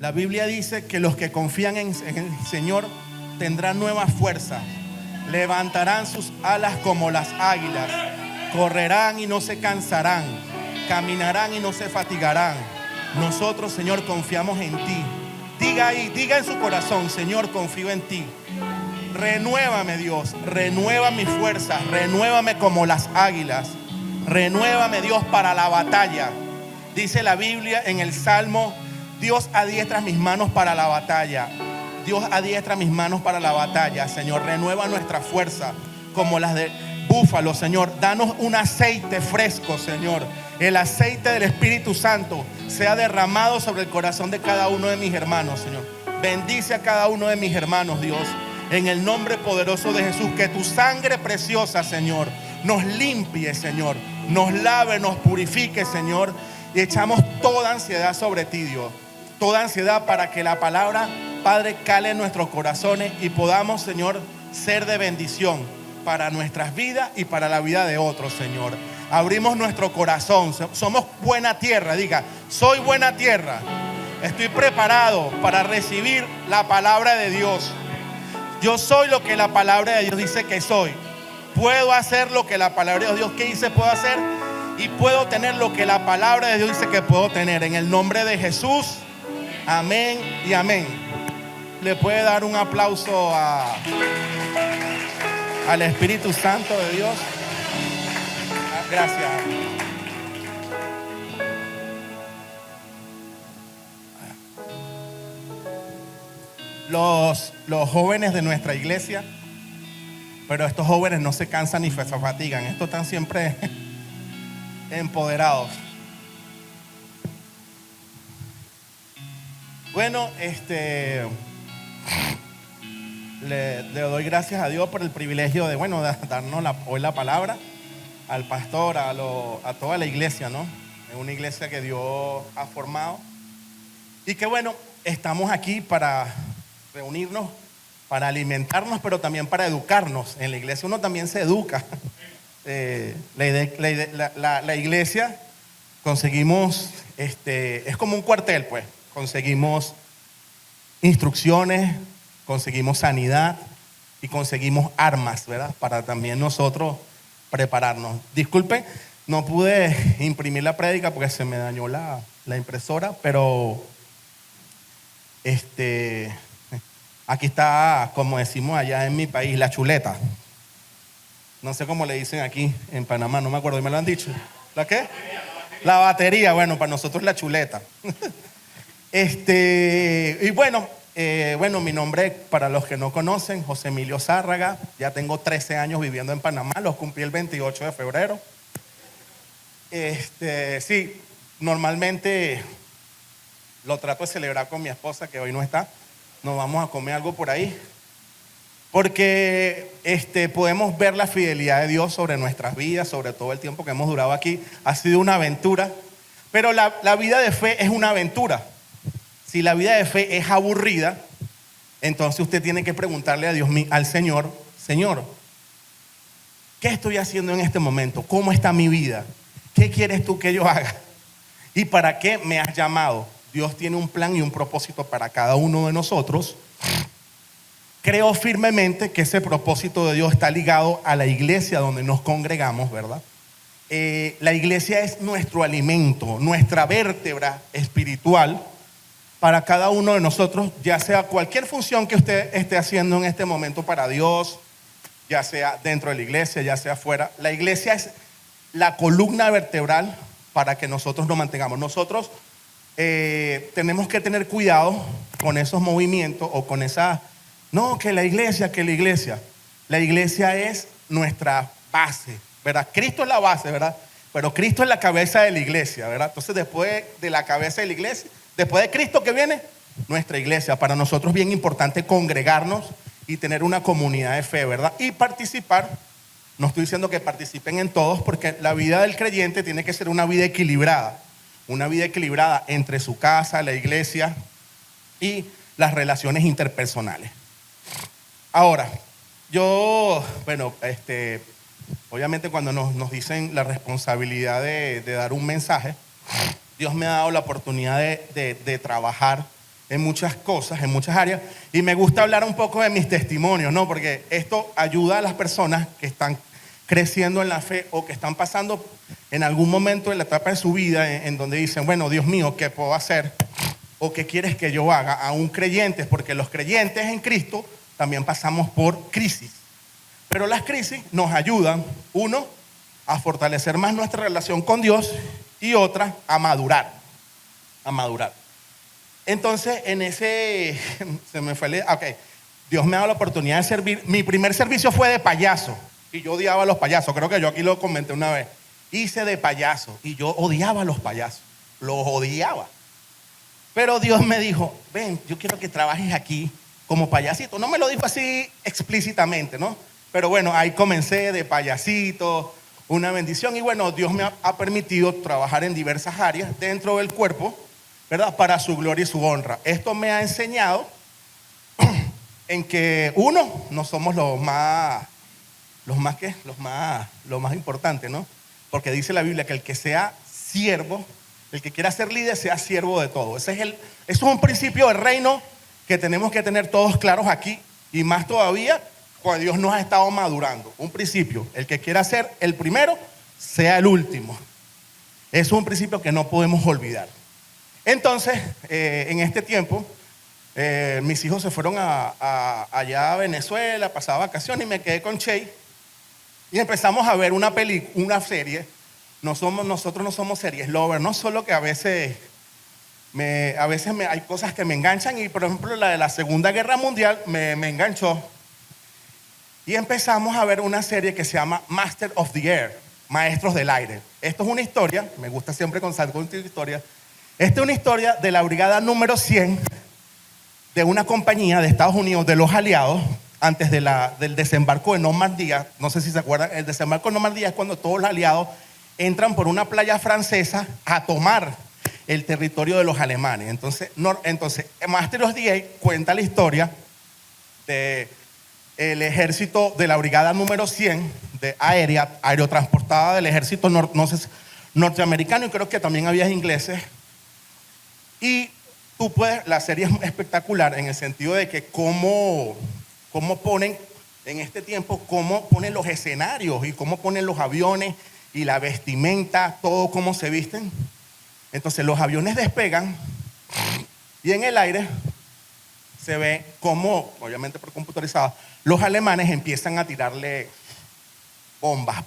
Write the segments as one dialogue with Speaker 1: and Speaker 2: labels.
Speaker 1: La Biblia dice que los que confían en el Señor tendrán nueva fuerza, levantarán sus alas como las águilas, correrán y no se cansarán, caminarán y no se fatigarán. Nosotros, Señor, confiamos en ti. Diga ahí, diga en su corazón: Señor, confío en ti. Renuévame, Dios, renueva mi fuerza, renuévame como las águilas, renuévame, Dios, para la batalla. Dice la Biblia en el Salmo: Dios adiestra mis manos para la batalla. Dios adiestra mis manos para la batalla. Señor, renueva nuestra fuerza como las de búfalo, Señor. Danos un aceite fresco, Señor. El aceite del Espíritu Santo sea derramado sobre el corazón de cada uno de mis hermanos, Señor. Bendice a cada uno de mis hermanos, Dios, en el nombre poderoso de Jesús. Que tu sangre preciosa, Señor, nos limpie, Señor, nos lave, nos purifique, Señor. Y echamos toda ansiedad sobre ti, Dios. Toda ansiedad, para que la palabra, Padre, cale en nuestros corazones y podamos, Señor, ser de bendición para nuestras vidas y para la vida de otros, Señor. Abrimos nuestro corazón. Somos buena tierra. Diga: soy buena tierra. Estoy preparado para recibir la palabra de Dios. Yo soy lo que la palabra de Dios dice que soy. Puedo hacer lo que la palabra de Dios que dice puedo hacer, y puedo tener lo que la palabra de Dios dice que puedo tener. En el nombre de Jesús, amén y amén. Le puede dar un aplauso al Espíritu Santo de Dios. Gracias. Los jóvenes de nuestra iglesia, pero estos jóvenes no se cansan ni se fatigan. Estos están siempre empoderados. Bueno, le doy gracias a Dios por el privilegio de darnos hoy la palabra al pastor, a toda la iglesia, ¿no? Es una iglesia que Dios ha formado, y que estamos aquí para reunirnos, para alimentarnos, pero también para educarnos. En la iglesia uno también se educa. La iglesia, conseguimos, es como un cuartel, pues. Conseguimos instrucciones, conseguimos sanidad y conseguimos armas, ¿verdad? Para también nosotros prepararnos. Disculpen, no pude imprimir la prédica porque se me dañó la impresora, pero aquí está, como decimos allá en mi país, la chuleta. No sé cómo le dicen aquí en Panamá, no me acuerdo, ¿me lo han dicho? ¿La qué? La batería, bueno, para nosotros la chuleta. Mi nombre, para los que no conocen, José Emilio Zárraga. Ya tengo 13 años viviendo en Panamá, los cumplí el 28 de febrero. Sí, normalmente lo trato de celebrar con mi esposa, que hoy no está. Nos vamos a comer algo por ahí, porque podemos ver la fidelidad de Dios sobre nuestras vidas, sobre todo el tiempo que hemos durado aquí. Ha sido una aventura, pero la vida de fe es una aventura. Si la vida de fe es aburrida, entonces usted tiene que preguntarle a Dios, al Señor: Señor, ¿qué estoy haciendo en este momento? ¿Cómo está mi vida? ¿Qué quieres tú que yo haga? ¿Y para qué me has llamado? Dios tiene un plan y un propósito para cada uno de nosotros. Creo firmemente que ese propósito de Dios está ligado a la iglesia donde nos congregamos, ¿verdad? La iglesia es nuestro alimento, nuestra vértebra espiritual para cada uno de nosotros, ya sea cualquier función que usted esté haciendo en este momento para Dios, ya sea dentro de la iglesia, ya sea fuera. La iglesia es la columna vertebral para que nosotros nos mantengamos. Nosotros tenemos que tener cuidado con esos movimientos o con esa... No, que la iglesia. La iglesia es nuestra base, ¿verdad? Cristo es la base, ¿verdad? Pero Cristo es la cabeza de la iglesia, ¿verdad? Entonces, después de la cabeza de la iglesia, después de Cristo, ¿qué viene? Nuestra iglesia. Para nosotros es bien importante congregarnos y tener una comunidad de fe, ¿verdad? Y participar. No estoy diciendo que participen en todos, porque la vida del creyente tiene que ser una vida equilibrada. Una vida equilibrada entre su casa, la iglesia y las relaciones interpersonales. Ahora, obviamente cuando nos dicen la responsabilidad de dar un mensaje, Dios me ha dado la oportunidad de trabajar en muchas cosas, en muchas áreas, y me gusta hablar un poco de mis testimonios, ¿no? Porque esto ayuda a las personas que están creciendo en la fe o que están pasando en algún momento en la etapa de su vida en donde dicen, bueno, Dios mío, ¿qué puedo hacer? ¿O qué quieres que yo haga? Aún creyentes, porque los creyentes en Cristo también pasamos por crisis. Pero las crisis nos ayudan, uno, a fortalecer más nuestra relación con Dios y otra, a madurar. Entonces, en ese, se me fue, ok, Dios me ha dado la oportunidad de servir. Mi primer servicio fue de payaso y yo odiaba a los payasos. Creo que yo aquí lo comenté una vez. Hice de payaso y yo odiaba a los payasos, los odiaba. Pero Dios me dijo, ven, yo quiero que trabajes aquí como payasito. No me lo dijo así explícitamente, ¿no? Pero bueno, ahí comencé de payasito, una bendición. Y bueno, Dios me ha permitido trabajar en diversas áreas dentro del cuerpo, ¿verdad? Para su gloria y su honra. Esto me ha enseñado en que uno, no somos lo más importante, ¿no? Porque dice la Biblia que el que sea siervo, el que quiera ser líder, sea siervo de todo. Eso es un principio del reino que tenemos que tener todos claros aquí, y más todavía cuando Dios nos ha estado madurando. Un principio, el que quiera ser el primero, sea el último. Es un principio que no podemos olvidar. Entonces, en este tiempo, mis hijos se fueron allá a Venezuela, pasaba vacaciones, y me quedé con Che y empezamos a ver una serie. Nosotros no somos series lovers, no solo que a veces hay cosas que me enganchan, y por ejemplo la de la Segunda Guerra Mundial me enganchó. Y empezamos a ver una serie que se llama Master of the Air, Maestros del Aire. Esto es una historia, me gusta siempre contar historia. Esta es una historia de la brigada número 100 de una compañía de Estados Unidos, de los aliados, antes del desembarco de Normandía. No sé si se acuerdan, el desembarco de Normandía es cuando todos los aliados entran por una playa francesa a tomar el territorio de los alemanes. Entonces Master of the Air cuenta la historia de el ejército de la brigada número 100 de aerotransportada del ejército norteamericano, y creo que también había ingleses. Y la serie es espectacular en el sentido de que cómo ponen en este tiempo, cómo ponen los escenarios y cómo ponen los aviones y la vestimenta, todo cómo se visten. Entonces los aviones despegan y en el aire se ve cómo, obviamente por computarizado, los alemanes empiezan a tirarle bombas.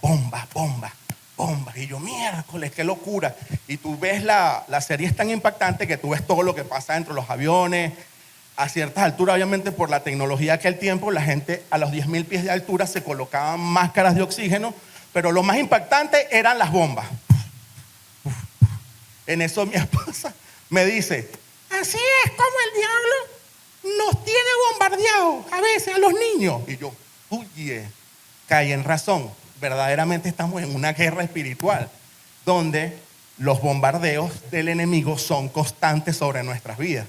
Speaker 1: Y yo, miércoles, qué locura. Y tú ves la serie es tan impactante que tú ves todo lo que pasa dentro de los aviones. A ciertas alturas, obviamente por la tecnología de aquel tiempo, la gente a los 10.000 pies de altura se colocaban máscaras de oxígeno, pero lo más impactante eran las bombas. En eso mi esposa me dice, así es como el diablo nos tiene bombardeados a veces a los niños. Y yo, caí en razón. Verdaderamente estamos en una guerra espiritual donde los bombardeos del enemigo son constantes sobre nuestras vidas.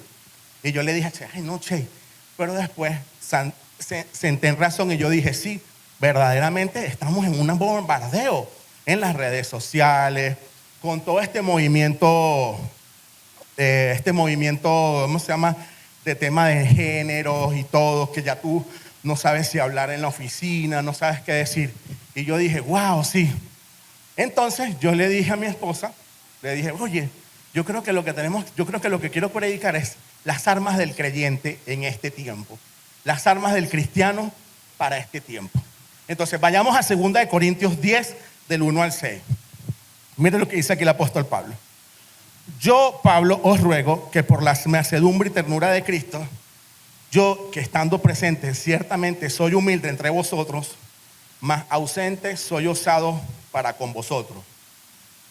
Speaker 1: Y yo le dije, ay no, Che, pero después senté en razón y yo dije, sí, verdaderamente estamos en un bombardeo en las redes sociales, con todo este movimiento, ¿cómo se llama? De tema de géneros y todo, que ya tú no sabes si hablar en la oficina, no sabes qué decir. Y yo dije, wow, sí. Entonces yo le dije a mi esposa, le dije, oye, yo creo que lo que quiero predicar es las armas del creyente en este tiempo, las armas del cristiano para este tiempo. Entonces vayamos a 2 Corintios 10, del 1 al 6. Miren lo que dice aquí el apóstol Pablo. Yo, Pablo, os ruego que por la mansedumbre y ternura de Cristo, yo que estando presente ciertamente soy humilde entre vosotros, mas ausente soy osado para con vosotros.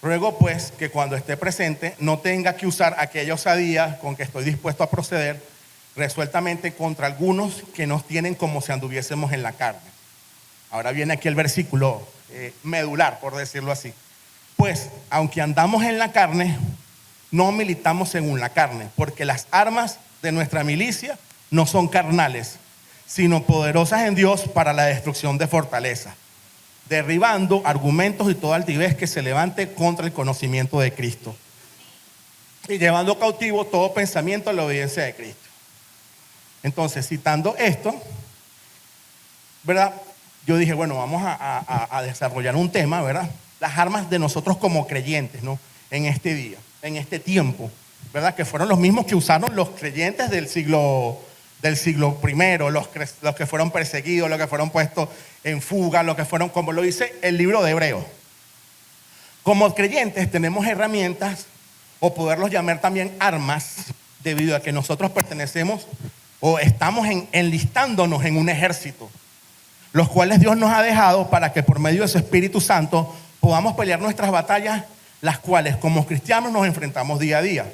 Speaker 1: Ruego pues que cuando esté presente no tenga que usar aquella osadía con que estoy dispuesto a proceder resueltamente contra algunos que nos tienen como si anduviésemos en la carne. Ahora viene aquí el versículo medular, por decirlo así. Pues aunque andamos en la carne, no militamos según la carne, porque las armas de nuestra milicia no son carnales, sino poderosas en Dios para la destrucción de fortalezas, derribando argumentos y toda altivez que se levante contra el conocimiento de Cristo, y llevando cautivo todo pensamiento a la obediencia de Cristo. Entonces, citando esto, ¿verdad? Yo dije, bueno, vamos a desarrollar un tema, ¿verdad? Las armas de nosotros como creyentes, ¿no? En este día, en este tiempo, ¿verdad? Que fueron los mismos que usaron los creyentes del siglo primero, los que fueron perseguidos, los que fueron puestos en fuga, los que fueron, como lo dice el libro de Hebreos. Como creyentes tenemos herramientas, o poderlos llamar también armas, debido a que nosotros pertenecemos o estamos enlistándonos en un ejército, los cuales Dios nos ha dejado para que por medio de su Espíritu Santo podamos pelear nuestras batallas, las cuales como cristianos nos enfrentamos día a día.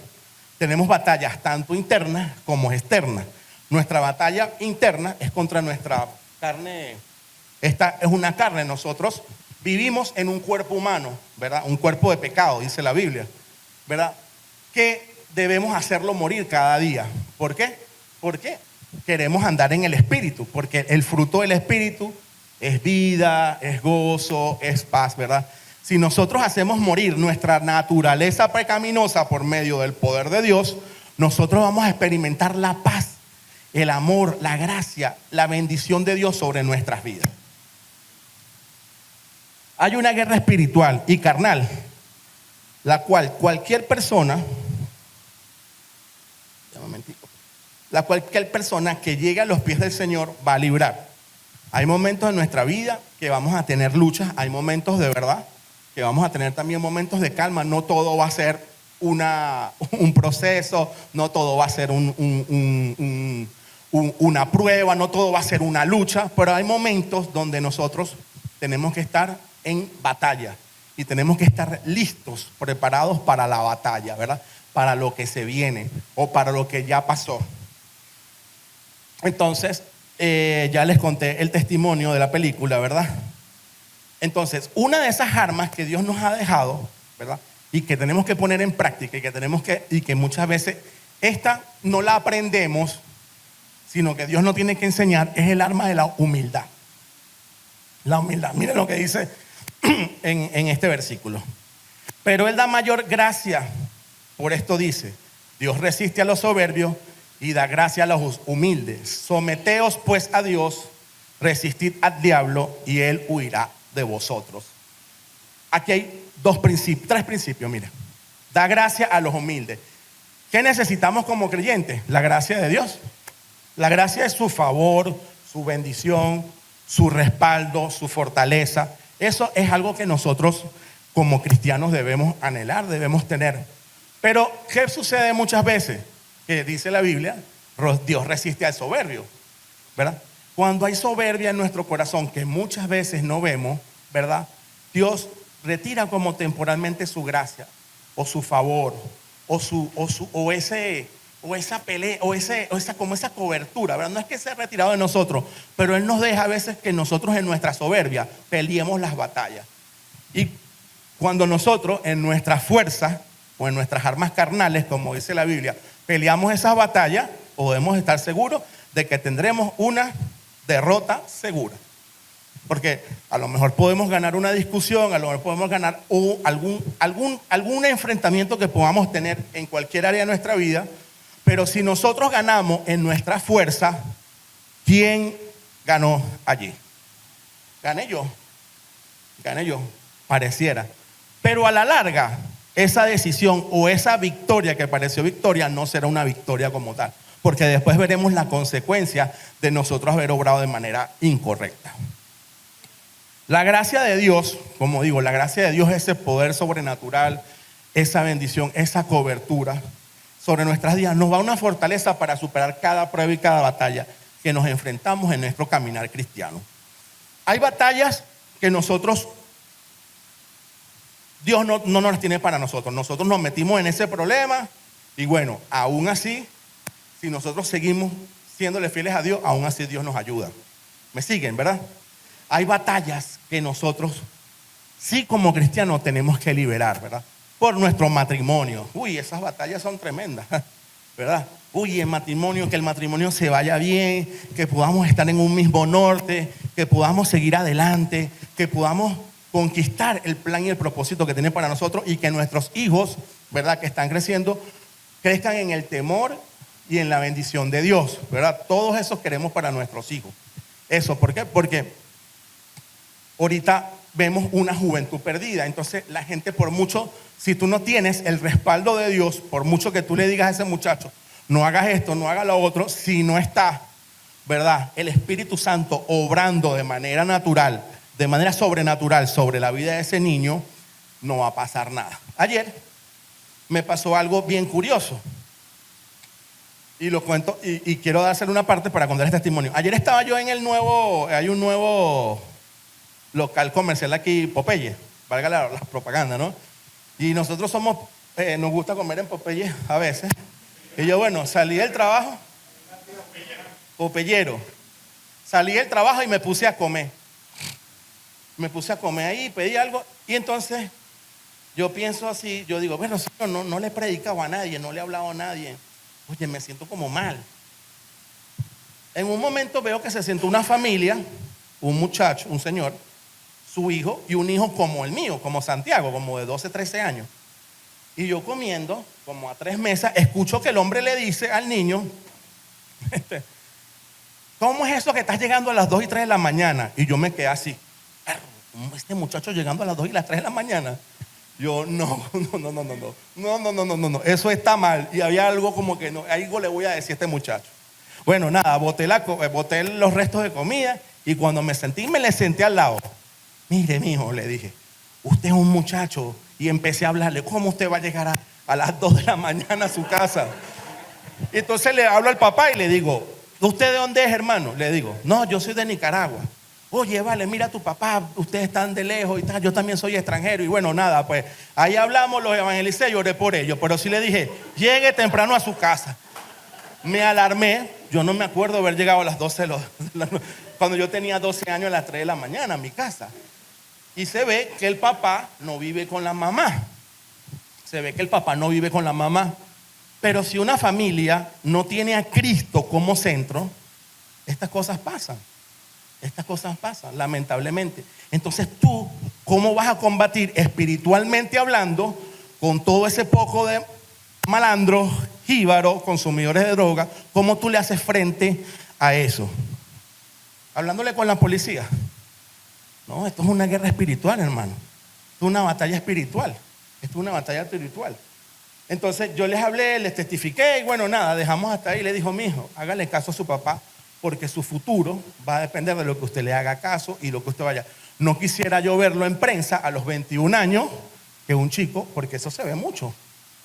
Speaker 1: Tenemos batallas tanto internas como externas. Nuestra batalla interna es contra nuestra carne. Esta es una carne. Nosotros vivimos en un cuerpo humano, ¿verdad? Un cuerpo de pecado, dice la Biblia, ¿verdad? Que debemos hacerlo morir cada día. ¿Por qué? Porque queremos andar en el Espíritu, porque el fruto del Espíritu es vida, es gozo, es paz, ¿verdad? Si nosotros hacemos morir nuestra naturaleza pecaminosa por medio del poder de Dios, nosotros vamos a experimentar la paz, el amor, la gracia, la bendición de Dios sobre nuestras vidas. Hay una guerra espiritual y carnal, la cual cualquier persona que llegue a los pies del Señor va a librar. Hay momentos en nuestra vida que vamos a tener luchas, hay momentos de verdad que vamos a tener también momentos de calma. No todo va a ser un proceso, no todo va a ser una prueba, no todo va a ser una lucha, pero hay momentos donde nosotros tenemos que estar en batalla y tenemos que estar listos, preparados para la batalla, ¿verdad? Para lo que se viene o para lo que ya pasó. Entonces, ya les conté el testimonio de la película, ¿verdad? Entonces, una de esas armas que Dios nos ha dejado, ¿verdad? Y que tenemos que poner en práctica y que muchas veces esta no la aprendemos, sino que Dios nos tiene que enseñar, es el arma de la humildad. La humildad. Miren lo que dice en este versículo. Pero Él da mayor gracia. Por esto dice, Dios resiste a los soberbios y da gracia a los humildes. Someteos pues a Dios, resistid al diablo y Él huirá de vosotros. Aquí hay tres principios, mira. Da gracia a los humildes. ¿Qué necesitamos como creyentes? La gracia de Dios. La gracia es su favor, su bendición, su respaldo, su fortaleza. Eso es algo que nosotros como cristianos debemos anhelar, debemos tener. Pero ¿qué sucede muchas veces? Que dice la Biblia, Dios resiste al soberbio, ¿verdad? Cuando hay soberbia en nuestro corazón, que muchas veces no vemos, ¿verdad? Dios retira como temporalmente su gracia o su favor o esa pelea o esa cobertura, ¿verdad? No es que se ha retirado de nosotros, pero Él nos deja a veces que nosotros en nuestra soberbia peleemos las batallas. Y cuando nosotros en nuestra fuerza o en nuestras armas carnales, como dice la Biblia, peleamos esas batallas, podemos estar seguros de que tendremos una derrota segura. Porque a lo mejor podemos ganar una discusión, a lo mejor podemos ganar algún enfrentamiento que podamos tener en cualquier área de nuestra vida, pero si nosotros ganamos en nuestra fuerza, ¿quién ganó allí? Gané yo, pareciera. Pero a la larga, esa decisión o esa victoria que pareció victoria no será una victoria como tal, porque después veremos la consecuencia de nosotros haber obrado de manera incorrecta. La gracia de Dios, como digo, la gracia de Dios es ese poder sobrenatural, esa bendición, esa cobertura sobre nuestras vidas. Nos da una fortaleza para superar cada prueba y cada batalla que nos enfrentamos en nuestro caminar cristiano. Hay batallas que Dios no nos las tiene para nosotros. Nosotros nos metimos en ese problema y bueno, aún así, si nosotros seguimos siéndole fieles a Dios, aún así Dios nos ayuda. ¿Me siguen, verdad? Hay batallas que nosotros, sí como cristianos, tenemos que liberar, ¿verdad? Por nuestro matrimonio. Uy, esas batallas son tremendas, ¿verdad? Uy, el matrimonio, que el matrimonio se vaya bien, que podamos estar en un mismo norte, que podamos seguir adelante, que podamos conquistar el plan y el propósito que tiene para nosotros y que nuestros hijos, ¿verdad?, que están creciendo, crezcan en el temor y en la bendición de Dios, ¿verdad? Todos esos queremos para nuestros hijos. Eso, ¿por qué? Porque ahorita vemos una juventud perdida. Entonces la gente, por mucho, si tú no tienes el respaldo de Dios, por mucho que tú le digas a ese muchacho, no hagas esto, no hagas lo otro, si no está, ¿verdad?, el Espíritu Santo obrando de manera natural, de manera sobrenatural sobre la vida de ese niño, no va a pasar nada. Ayer me pasó algo bien curioso y lo cuento y quiero dárselo una parte para contar el testimonio. Ayer estaba yo en hay un nuevo local comercial aquí, Popeye, valga la propaganda, ¿no? Y nosotros nos gusta comer en Popeye a veces. Y yo, bueno, salí del trabajo, Popeyero, salí del trabajo y me puse a comer. Me puse a comer ahí, pedí algo y entonces yo pienso así, yo digo, bueno, Señor, no le he predicado a nadie, no le he hablado a nadie. Oye, me siento como mal. En un momento veo que se sentó una familia, un muchacho, un señor, su hijo y un hijo como el mío, como Santiago, como de 12, 13 años. Y yo comiendo, como a 3 mesas, escucho que el hombre le dice al niño, ¿cómo es eso que estás llegando a las 2 y 3 de la mañana? Y yo me quedé así, ¿cómo este muchacho llegando a las 2 y las 3 de la mañana? Yo, no, eso está mal. Y había algo como que no, algo le voy a decir a este muchacho. Bueno, nada, boté los restos de comida y cuando me le senté al lado. Mire, mijo, le dije, usted es un muchacho. Y empecé a hablarle, ¿cómo usted va a llegar a las 2 de la mañana a su casa? Y entonces le hablo al papá y le digo, ¿usted de dónde es, hermano? Le digo, no, yo soy de Nicaragua. Oye, vale, mira a tu papá, ustedes están de lejos y tal, yo también soy extranjero. Y bueno, nada, pues ahí hablamos, los evangelicé y oré por ellos. Pero sí le dije, llegue temprano a su casa. Me alarmé, yo no me acuerdo haber llegado a las 12 cuando yo tenía 12 años a las 3 de la mañana a mi casa. Y se ve que el papá no vive con la mamá. Pero si una familia no tiene a Cristo como centro, estas cosas pasan, lamentablemente. Entonces tú, ¿cómo vas a combatir espiritualmente hablando con todo ese poco de malandros, jíbaros, consumidores de droga? ¿Cómo tú le haces frente a eso? Hablándole con la policía. No, esto es una guerra espiritual, hermano. Esto es una batalla espiritual. Entonces yo les hablé, les testifiqué y bueno, nada, dejamos hasta ahí. Le dijo, mijo, hágale caso a su papá porque su futuro va a depender de lo que usted le haga caso y lo que usted vaya. No quisiera yo verlo en prensa a los 21 años, que un chico, porque eso se ve mucho.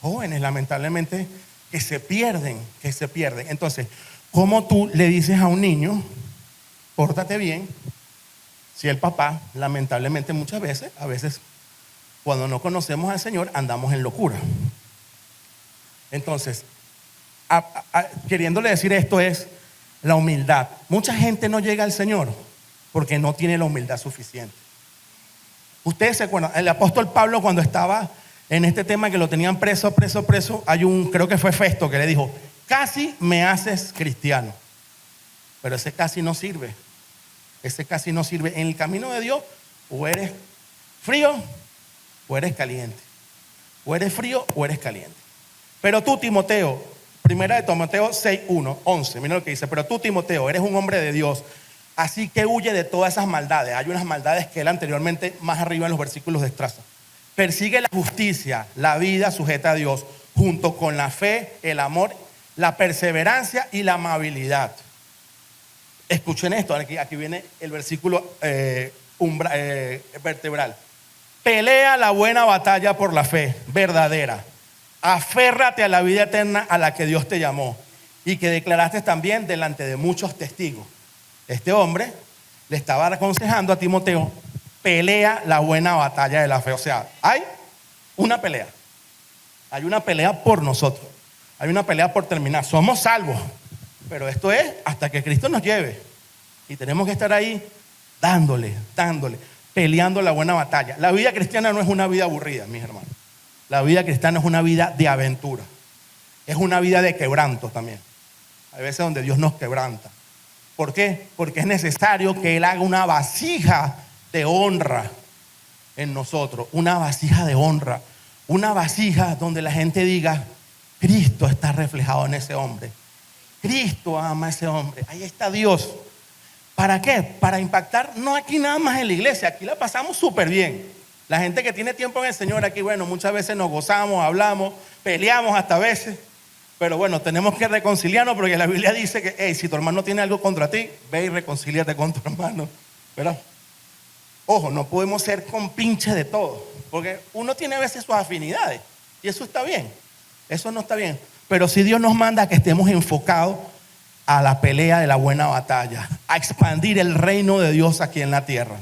Speaker 1: Jóvenes, lamentablemente, que se pierden. Entonces, ¿cómo tú le dices a un niño, pórtate bien? Si el papá, lamentablemente muchas veces, a veces, cuando no conocemos al Señor, andamos en locura. Entonces, queriéndole decir esto es la humildad. Mucha gente no llega al Señor porque no tiene la humildad suficiente. Ustedes se acuerdan, el apóstol Pablo cuando estaba en este tema que lo tenían preso, creo que fue Festo que le dijo, casi me haces cristiano. Pero ese casi no sirve. En el camino de Dios, o eres frío o eres caliente. Pero tú, Timoteo, primera de Timoteo 6:1, 11, mira lo que dice. Pero tú, Timoteo, eres un hombre de Dios, así que huye de todas esas maldades. Hay unas maldades que él anteriormente, más arriba en los versículos destraza. Persigue la justicia, la vida sujeta a Dios, junto con la fe, el amor, la perseverancia y la amabilidad. Escuchen esto, aquí viene el versículo vertebral. Pelea la buena batalla por la fe verdadera. Aférrate a la vida eterna a la que Dios te llamó y que declaraste también delante de muchos testigos. Este hombre le estaba aconsejando a Timoteo, pelea la buena batalla de la fe. O sea, hay una pelea por nosotros, hay una pelea por terminar. Somos salvos, pero esto es hasta que Cristo nos lleve y tenemos que estar ahí dándole, peleando la buena batalla. La vida cristiana no es una vida aburrida, mis hermanos. La vida cristiana es una vida de aventura, es una vida de quebranto también. Hay veces donde Dios nos quebranta. ¿Por qué? Porque es necesario que Él haga una vasija de honra en nosotros, una vasija de honra, una vasija donde la gente diga, Cristo está reflejado en ese hombre. Cristo ama a ese hombre. Ahí está Dios. ¿Para qué? Para impactar, no aquí nada más en la iglesia, aquí la pasamos súper bien. La gente que tiene tiempo en el Señor aquí, bueno, muchas veces nos gozamos, hablamos, peleamos hasta veces. Pero bueno, tenemos que reconciliarnos porque la Biblia dice que, hey, si tu hermano tiene algo contra ti, ve y reconcíliate con tu hermano. ¿Verdad? Ojo, no podemos ser compinches de todo, porque uno tiene a veces sus afinidades y eso está bien, eso no está bien. Pero si Dios nos manda a que estemos enfocados a la pelea de la buena batalla, a expandir el reino de Dios aquí en la tierra.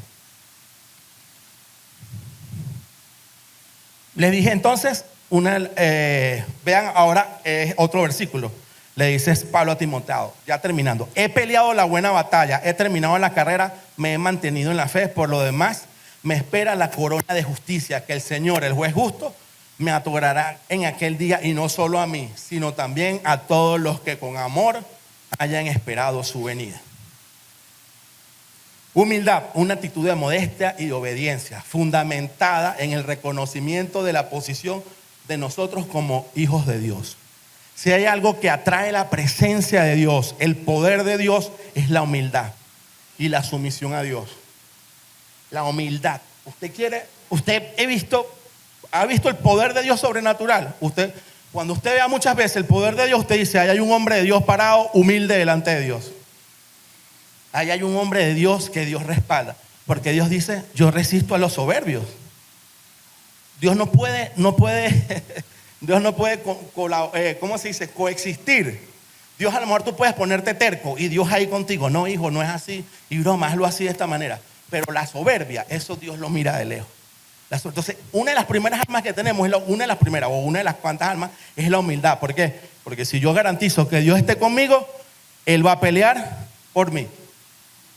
Speaker 1: Les dije entonces, vean ahora otro versículo. Le dice Pablo a Timoteo, ya terminando: he peleado la buena batalla, he terminado la carrera, me he mantenido en la fe. Por lo demás, me espera la corona de justicia que el Señor, el juez justo, me otorgará en aquel día, y no solo a mí, sino también a todos los que con amor hayan esperado su venida. Humildad, una actitud de modestia y de obediencia, fundamentada en el reconocimiento de la posición de nosotros como hijos de Dios. Si hay algo que atrae la presencia de Dios, el poder de Dios, es la humildad y la sumisión a Dios. La humildad. ¿Ha visto el poder de Dios sobrenatural? Cuando usted vea muchas veces el poder de Dios, usted dice, ahí hay un hombre de Dios parado, humilde delante de Dios. Ahí hay un hombre de Dios que Dios respalda. Porque Dios dice, yo resisto a los soberbios. Dios no puede Dios no puede, ¿cómo se dice? Coexistir. Dios, a lo mejor tú puedes ponerte terco y Dios ahí contigo. No, hijo, no es así. Y broma, hazlo así de esta manera. Pero la soberbia, eso Dios lo mira de lejos. Entonces, una de las primeras armas que tenemos, una de las cuantas armas, es la humildad. ¿Por qué? Porque si yo garantizo que Dios esté conmigo, Él va a pelear por mí.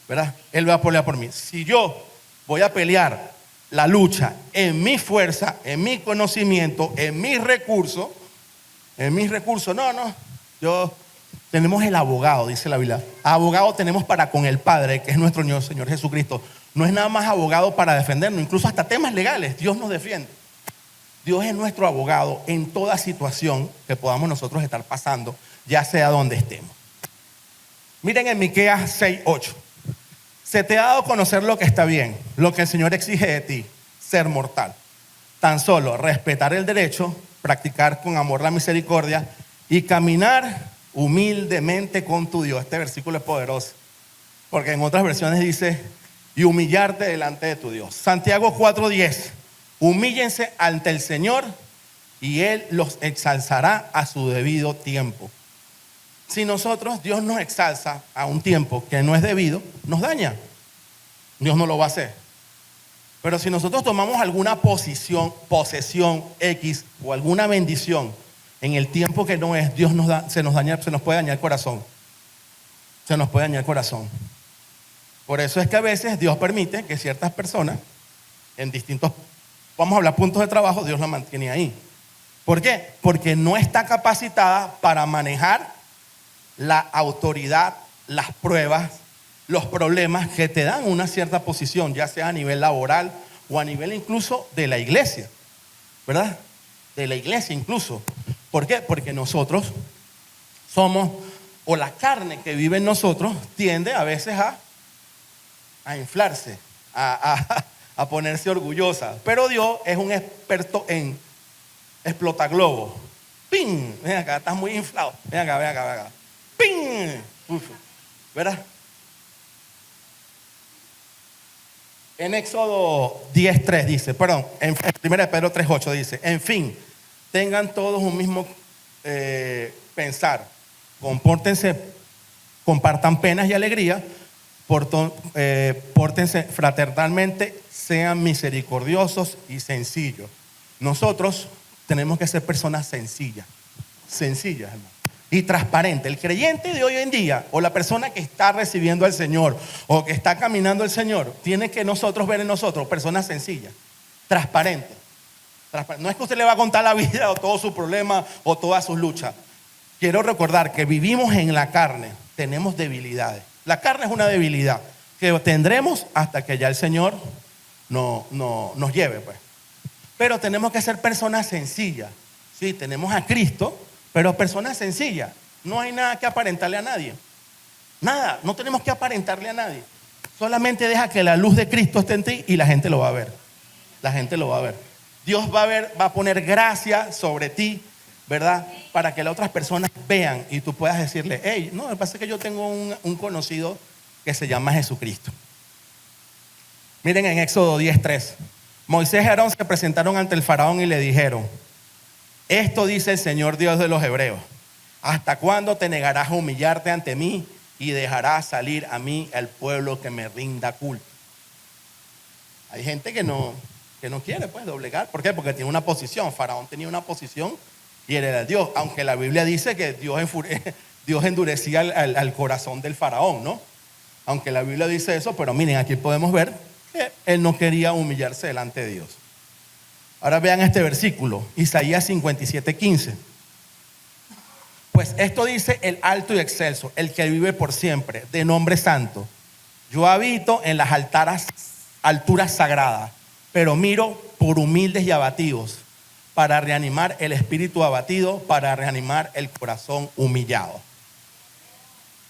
Speaker 1: ¿Verdad? Él va a pelear por mí. Si yo voy a pelear la lucha en mi fuerza, en mi conocimiento, en mis recursos, tenemos el abogado, dice la Biblia. Abogado tenemos para con el Padre, que es nuestro Señor Jesucristo. No es nada más abogado para defendernos, incluso hasta temas legales, Dios nos defiende. Dios es nuestro abogado en toda situación que podamos nosotros estar pasando, ya sea donde estemos. Miren en Miqueas 6:8. Se te ha dado a conocer lo que está bien, lo que el Señor exige de ti, ser mortal. Tan solo respetar el derecho, practicar con amor la misericordia y caminar humildemente con tu Dios. Este versículo es poderoso, porque en otras versiones dice, y humillarte delante de tu Dios. Santiago 4:10, humíllense ante el Señor y Él los exalzará a su debido tiempo. Si nosotros, Dios nos exalza a un tiempo que no es debido, nos daña. Dios no lo va a hacer. Pero si nosotros tomamos alguna posesión X o alguna bendición en el tiempo que no es, Dios se nos puede dañar el corazón. Se nos puede dañar el corazón. Por eso es que a veces Dios permite que ciertas personas en distintos, vamos a hablar puntos de trabajo, Dios la mantiene ahí. ¿Por qué? Porque no está capacitada para manejar la autoridad, las pruebas, los problemas que te dan una cierta posición, ya sea a nivel laboral o a nivel incluso de la iglesia, ¿verdad? De la iglesia incluso. ¿Por qué? Porque nosotros somos, o la carne que vive en nosotros tiende a veces a inflarse, a ponerse orgullosa. Pero Dios es un experto en explotaglobos. ¡Ping! Ven acá, estás muy inflado. Ven acá. ¡Ping! Uf, ¿verdad? En Éxodo 10:3 dice, en 1 Pedro 3:8 dice, en fin, tengan todos un mismo pensar, compórtense, compartan penas y alegría, pórtense fraternalmente, sean misericordiosos y sencillos. Nosotros tenemos que ser personas sencillas, hermano. Y transparente. El creyente de hoy en día, o la persona que está recibiendo al Señor o que está caminando al Señor, tiene que nosotros ver en nosotros personas sencillas, transparentes. No es que usted le va a contar la vida o todos sus problemas o todas sus luchas. Quiero recordar que vivimos en la carne, tenemos debilidades. La carne es una debilidad que tendremos hasta que ya el Señor nos lleve, pues. Pero tenemos que ser personas sencillas. Sí, tenemos a Cristo, Pero personas sencillas, no hay nada que aparentarle a nadie. Nada, no tenemos que aparentarle a nadie. Solamente deja que la luz de Cristo esté en ti y la gente lo va a ver. La gente lo va a ver. Dios va a poner gracia sobre ti, ¿verdad? Para que las otras personas vean y tú puedas decirle, hey, no, me pasa que yo tengo un conocido que se llama Jesucristo. Miren en Éxodo 10:3. Moisés y Aarón se presentaron ante el faraón y le dijeron, esto dice el Señor Dios de los hebreos, ¿hasta cuándo te negarás a humillarte ante mí y dejarás salir a mí el pueblo que me rinda culto? Hay gente que no quiere pues doblegar. ¿Por qué? Porque tiene una posición. Faraón tenía una posición y él era el Dios. Aunque la Biblia dice que Dios endurecía al corazón del faraón, ¿no? Aunque la Biblia dice eso, pero miren, aquí podemos ver que él no quería humillarse delante de Dios. Ahora vean este versículo, Isaías 57:15. Pues esto dice el alto y excelso, el que vive por siempre, de nombre santo. Yo habito en las alturas sagradas, pero miro por humildes y abatidos, para reanimar el espíritu abatido, para reanimar el corazón humillado.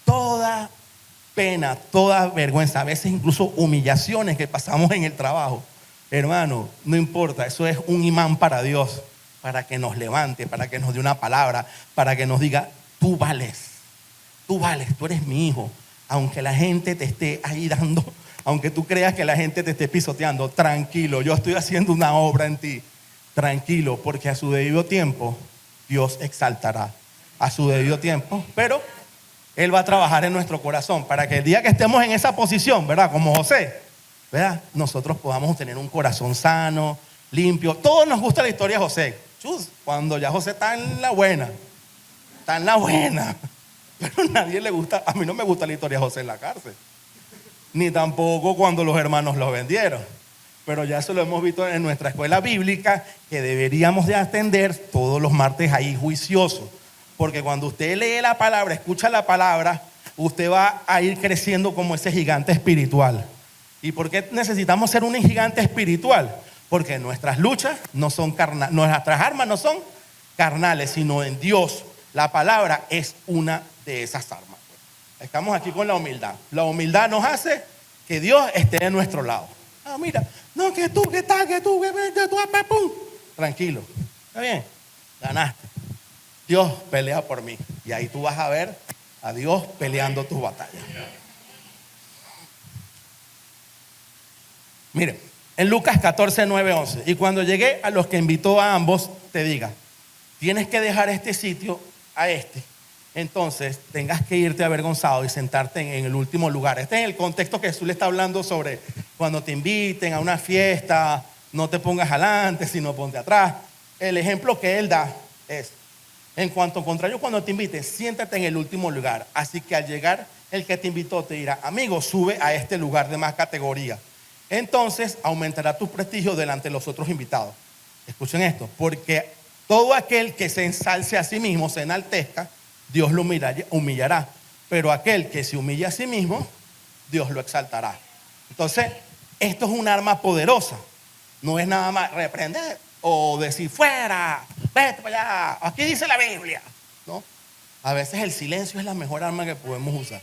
Speaker 1: Toda pena, toda vergüenza, a veces incluso humillaciones que pasamos en el trabajo, hermano, no importa, eso es un imán para Dios, para que nos levante, para que nos dé una palabra, para que nos diga, tú vales, tú eres mi hijo. Aunque la gente te esté ahí dando, aunque tú creas que la gente te esté pisoteando, tranquilo, yo estoy haciendo una obra en ti. Tranquilo, porque a su debido tiempo Dios exaltará. A su debido tiempo, pero Él va a trabajar en nuestro corazón para que el día que estemos en esa posición, ¿verdad? Como José, ¿verdad? Nosotros podamos tener un corazón sano, limpio. Todos nos gusta la historia de José. Cuando ya José está en la buena. Pero a nadie le gusta, a mí no me gusta la historia de José en la cárcel. Ni tampoco cuando los hermanos lo vendieron. Pero ya eso lo hemos visto en nuestra escuela bíblica, que deberíamos de atender todos los martes ahí juiciosos. Porque cuando usted lee la palabra, escucha la palabra, usted va a ir creciendo como ese gigante espiritual. ¿Y por qué necesitamos ser un gigante espiritual? Porque nuestras luchas no son carnales, nuestras armas no son carnales, sino en Dios. La palabra es una de esas armas. Estamos aquí con la humildad. La humildad nos hace que Dios esté de nuestro lado. Ah, mira, no, que tú, pum. Tranquilo, está bien, ganaste. Dios pelea por mí. Y ahí tú vas a ver a Dios peleando tus batallas. Miren, en Lucas 14:9-11. Y cuando llegué a los que invitó a ambos, te diga, tienes que dejar este sitio a este. Entonces tengas que irte avergonzado y sentarte en el último lugar. Este es el contexto que Jesús le está hablando sobre cuando te inviten a una fiesta, no te pongas adelante, sino ponte atrás. El ejemplo que él da es, en cuanto contrario, cuando te inviten, siéntate en el último lugar. Así que al llegar el que te invitó te dirá, amigo, sube a este lugar de más categoría. Entonces aumentará tu prestigio delante de los otros invitados. Escuchen esto, porque todo aquel que se ensalce a sí mismo, se enaltezca, Dios lo humillará. Pero aquel que se humilla a sí mismo, Dios lo exaltará. Entonces, esto es un arma poderosa. No es nada más reprender o decir fuera, vete para allá, aquí dice la Biblia, ¿no? A veces el silencio es la mejor arma que podemos usar.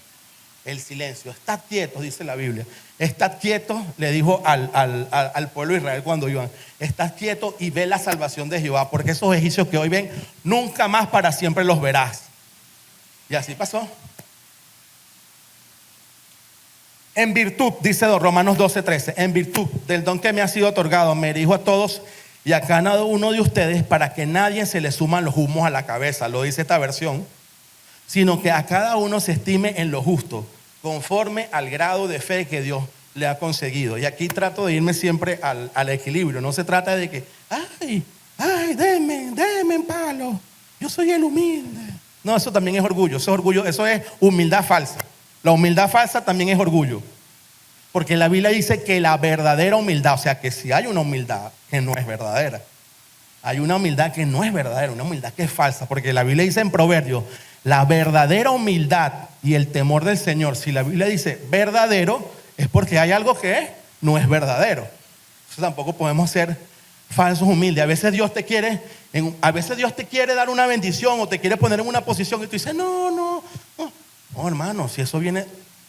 Speaker 1: El silencio, estad quietos, dice la Biblia. Estad quietos, le dijo al pueblo de Israel cuando iban, estad quietos y ve la salvación de Jehová, porque esos egipcios que hoy ven, nunca más para siempre los verás. Y así pasó. En virtud, dice Romanos 12:13, en virtud del don que me ha sido otorgado, me dirijo a todos y a cada uno de ustedes para que nadie se le suman los humos a la cabeza, lo dice esta versión, sino que a cada uno se estime en lo justo, conforme al grado de fe que Dios le ha conseguido. Y aquí trato de irme siempre al equilibrio. No se trata de que, denme palo, yo soy el humilde. No, eso también es orgullo, eso es humildad falsa. La humildad falsa también es orgullo. Porque la Biblia dice que la verdadera humildad, o sea que si hay una humildad que no es verdadera, hay una humildad que no es verdadera, una humildad que es falsa. Porque la Biblia dice en Proverbios, la verdadera humildad y el temor del Señor, si la Biblia dice verdadero, es porque hay algo que no es verdadero. Entonces tampoco podemos ser falsos humildes. A veces Dios te quiere, a veces Dios te quiere dar una bendición o te quiere poner en una posición y tú dices, no, hermano, si eso viene,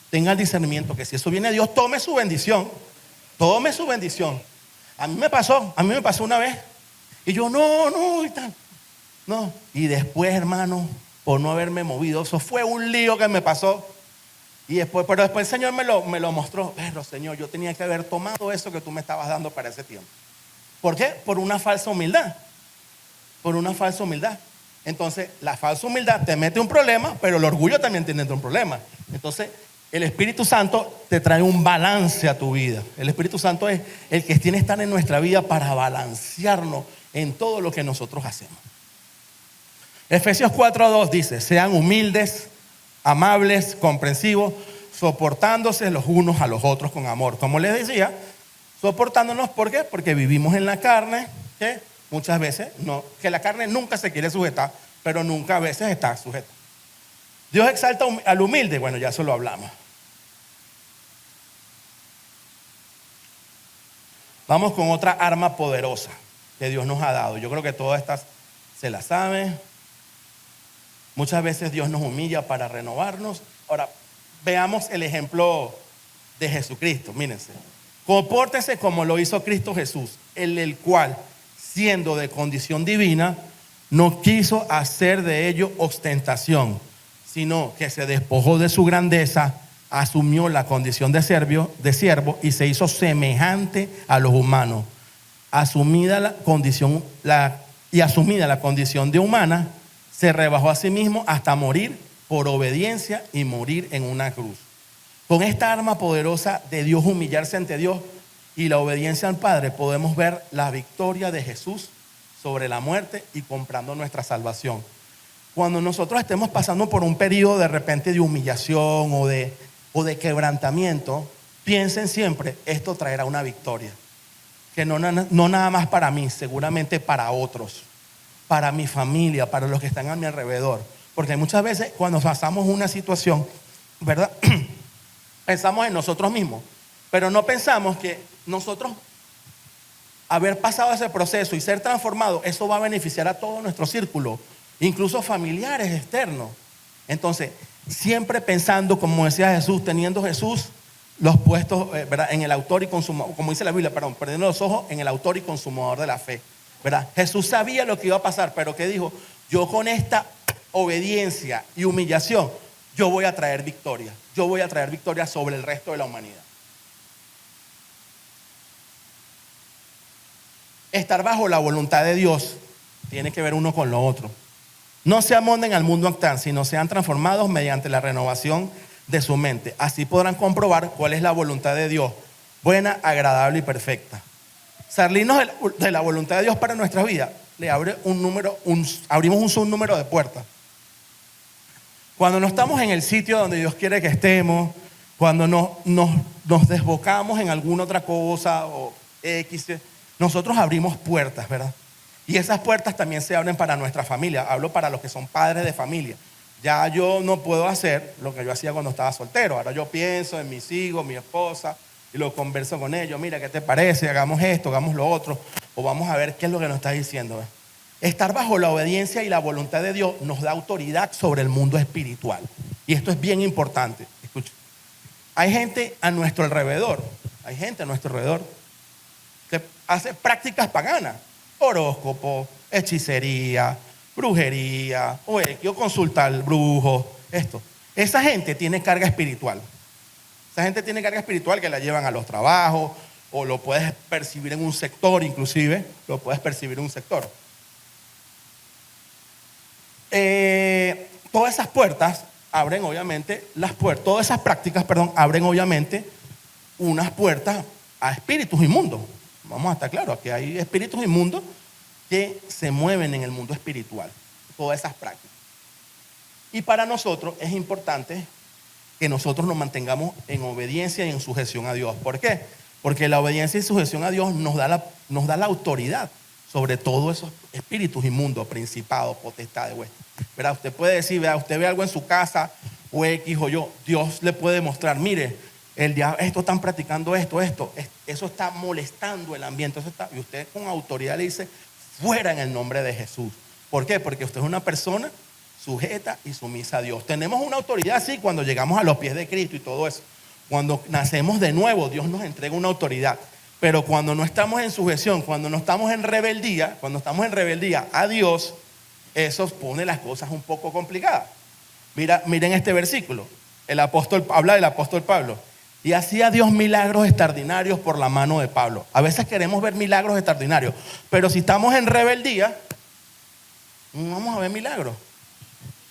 Speaker 1: tenga el discernimiento que si eso viene de Dios, tome su bendición. Tome su bendición. A mí me pasó una vez y yo no, y tal. No. Y después, hermano, por no haberme movido, eso fue un lío que me pasó. Pero después el Señor me lo mostró. Pero Señor, yo tenía que haber tomado eso que tú me estabas dando para ese tiempo. ¿Por qué? Por una falsa humildad. Por una falsa humildad. Entonces, la falsa humildad te mete un problema, pero el orgullo también tiene un problema. Entonces, el Espíritu Santo te trae un balance a tu vida. El Espíritu Santo es el que tiene que estar en nuestra vida para balancearnos en todo lo que nosotros hacemos. Efesios 4:2 dice, sean humildes, amables, comprensivos, soportándose los unos a los otros con amor. Como les decía, soportándonos, ¿por qué? Porque vivimos en la carne, que muchas veces, que la carne nunca se quiere sujetar, pero nunca a veces está sujeta. Dios exalta al humilde, bueno, ya eso lo hablamos. Vamos con otra arma poderosa que Dios nos ha dado. Yo creo que todas estas se las saben. Muchas veces Dios nos humilla para renovarnos. Ahora, veamos el ejemplo de Jesucristo. Mírense. Compórtense como lo hizo Cristo Jesús, el cual, siendo de condición divina, no quiso hacer de ello ostentación, sino que se despojó de su grandeza, asumió la condición de siervo y se hizo semejante a los humanos. Asumida la condición de humana, se rebajó a sí mismo hasta morir por obediencia y morir en una cruz. Con esta arma poderosa de Dios, humillarse ante Dios y la obediencia al Padre, podemos ver la victoria de Jesús sobre la muerte y comprando nuestra salvación. Cuando nosotros estemos pasando por un periodo de repente de humillación o de quebrantamiento, piensen siempre, esto traerá una victoria. Que no nada más para mí, seguramente para otros, para mi familia, para los que están a mi alrededor. Porque muchas veces cuando pasamos una situación, ¿verdad? Pensamos en nosotros mismos, pero no pensamos que nosotros, haber pasado ese proceso y ser transformados, eso va a beneficiar a todo nuestro círculo, incluso familiares externos. Entonces, siempre pensando, como decía Jesús, teniendo Jesús los puestos, ¿verdad?, en el autor y consumador, como dice la Biblia, perdiendo los ojos en el autor y consumador de la fe, ¿verdad? Jesús sabía lo que iba a pasar, pero ¿qué dijo? Yo con esta obediencia y humillación, yo voy a traer victoria. Yo voy a traer victoria sobre el resto de la humanidad. Estar bajo la voluntad de Dios tiene que ver uno con lo otro. No se amolden al mundo actual, sino sean transformados mediante la renovación de su mente. Así podrán comprobar cuál es la voluntad de Dios, buena, agradable y perfecta. Salirnos de la voluntad de Dios para nuestra vida le abre abrimos un sinnúmero de puertas. Cuando no estamos en el sitio donde Dios quiere que estemos, cuando nos desbocamos en alguna otra cosa o X, nosotros abrimos puertas, ¿verdad? Y esas puertas también se abren para nuestra familia. Hablo para los que son padres de familia. Ya yo no puedo hacer lo que yo hacía cuando estaba soltero. Ahora yo pienso en mis hijos, mi esposa, y lo converso con ellos. Mira, ¿qué te parece? Hagamos esto, hagamos lo otro. O vamos a ver qué es lo que nos está diciendo. Estar bajo la obediencia y la voluntad de Dios nos da autoridad sobre el mundo espiritual. Y esto es bien importante. Escucha. Hay gente a nuestro alrededor que hace prácticas paganas. Horóscopo, hechicería, brujería, o consultar al brujo, esto. Esa gente tiene carga espiritual. Esa gente tiene carga espiritual que la llevan a los trabajos, o lo puedes percibir en un sector, inclusive, lo puedes percibir en un sector. Todas esas puertas abren obviamente todas esas prácticas, abren obviamente unas puertas a espíritus inmundos. Vamos a estar claros, que hay espíritus inmundos que se mueven en el mundo espiritual, todas esas prácticas. Y para nosotros es importante que nosotros nos mantengamos en obediencia y en sujeción a Dios. ¿Por qué? Porque la obediencia y sujeción a Dios nos da la autoridad sobre todos esos espíritus inmundos, principados, potestades. ¿Verdad? Usted puede decir, ¿verdad? Usted ve algo en su casa o X o yo, Dios le puede mostrar, mire, el diablo, esto están practicando esto, eso está molestando el ambiente, y usted con autoridad le dice, fuera en el nombre de Jesús. ¿Por qué? Porque usted es una persona sujeta y sumisa a Dios. Tenemos una autoridad así cuando llegamos a los pies de Cristo y todo eso. Cuando nacemos de nuevo, Dios nos entrega una autoridad. Pero cuando no estamos en sujeción, cuando no estamos en rebeldía, a Dios, eso pone las cosas un poco complicadas. Miren este versículo. El apóstol habla del apóstol Pablo. Y hacía Dios milagros extraordinarios por la mano de Pablo. A veces queremos ver milagros extraordinarios, pero si estamos en rebeldía, no vamos a ver milagros.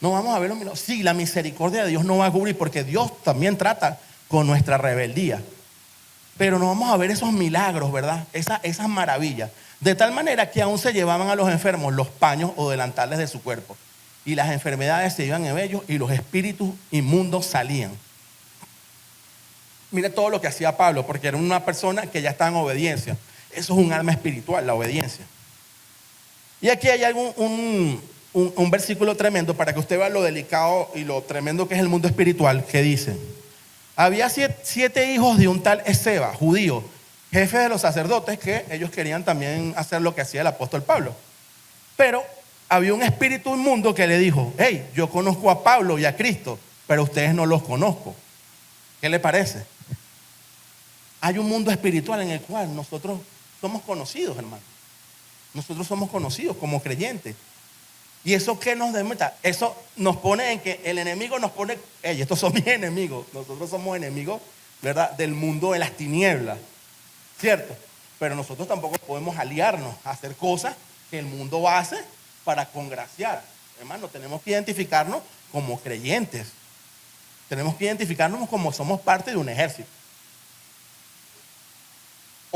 Speaker 1: No vamos a ver los milagros. Sí, la misericordia de Dios no va a cubrir, porque Dios también trata con nuestra rebeldía. Pero no vamos a ver esos milagros, ¿verdad? Esas maravillas. De tal manera que aún se llevaban a los enfermos los paños o delantales de su cuerpo. Y las enfermedades se iban en ellos y los espíritus inmundos salían. Mire todo lo que hacía Pablo, porque era una persona que ya estaba en obediencia. Eso es un arma espiritual, la obediencia. Y aquí hay un versículo tremendo para que usted vea lo delicado y lo tremendo que es el mundo espiritual, que dice: había 7 hijos de un tal Esceva, judío, jefe de los sacerdotes, que ellos querían también hacer lo que hacía el apóstol Pablo. Pero había un espíritu inmundo que le dijo: hey, yo conozco a Pablo y a Cristo, pero ustedes no los conozco. ¿Qué le parece? Hay un mundo espiritual en el cual nosotros somos conocidos, hermano. Nosotros somos conocidos como creyentes. ¿Y eso qué nos demuestra? Eso nos pone en que el enemigo nos pone, hey, estos son mis enemigos. Nosotros somos enemigos, ¿verdad?, del mundo de las tinieblas, ¿cierto? Pero nosotros tampoco podemos aliarnos a hacer cosas que el mundo hace para congraciar. Hermano, tenemos que identificarnos como creyentes. Tenemos que identificarnos como somos parte de un ejército.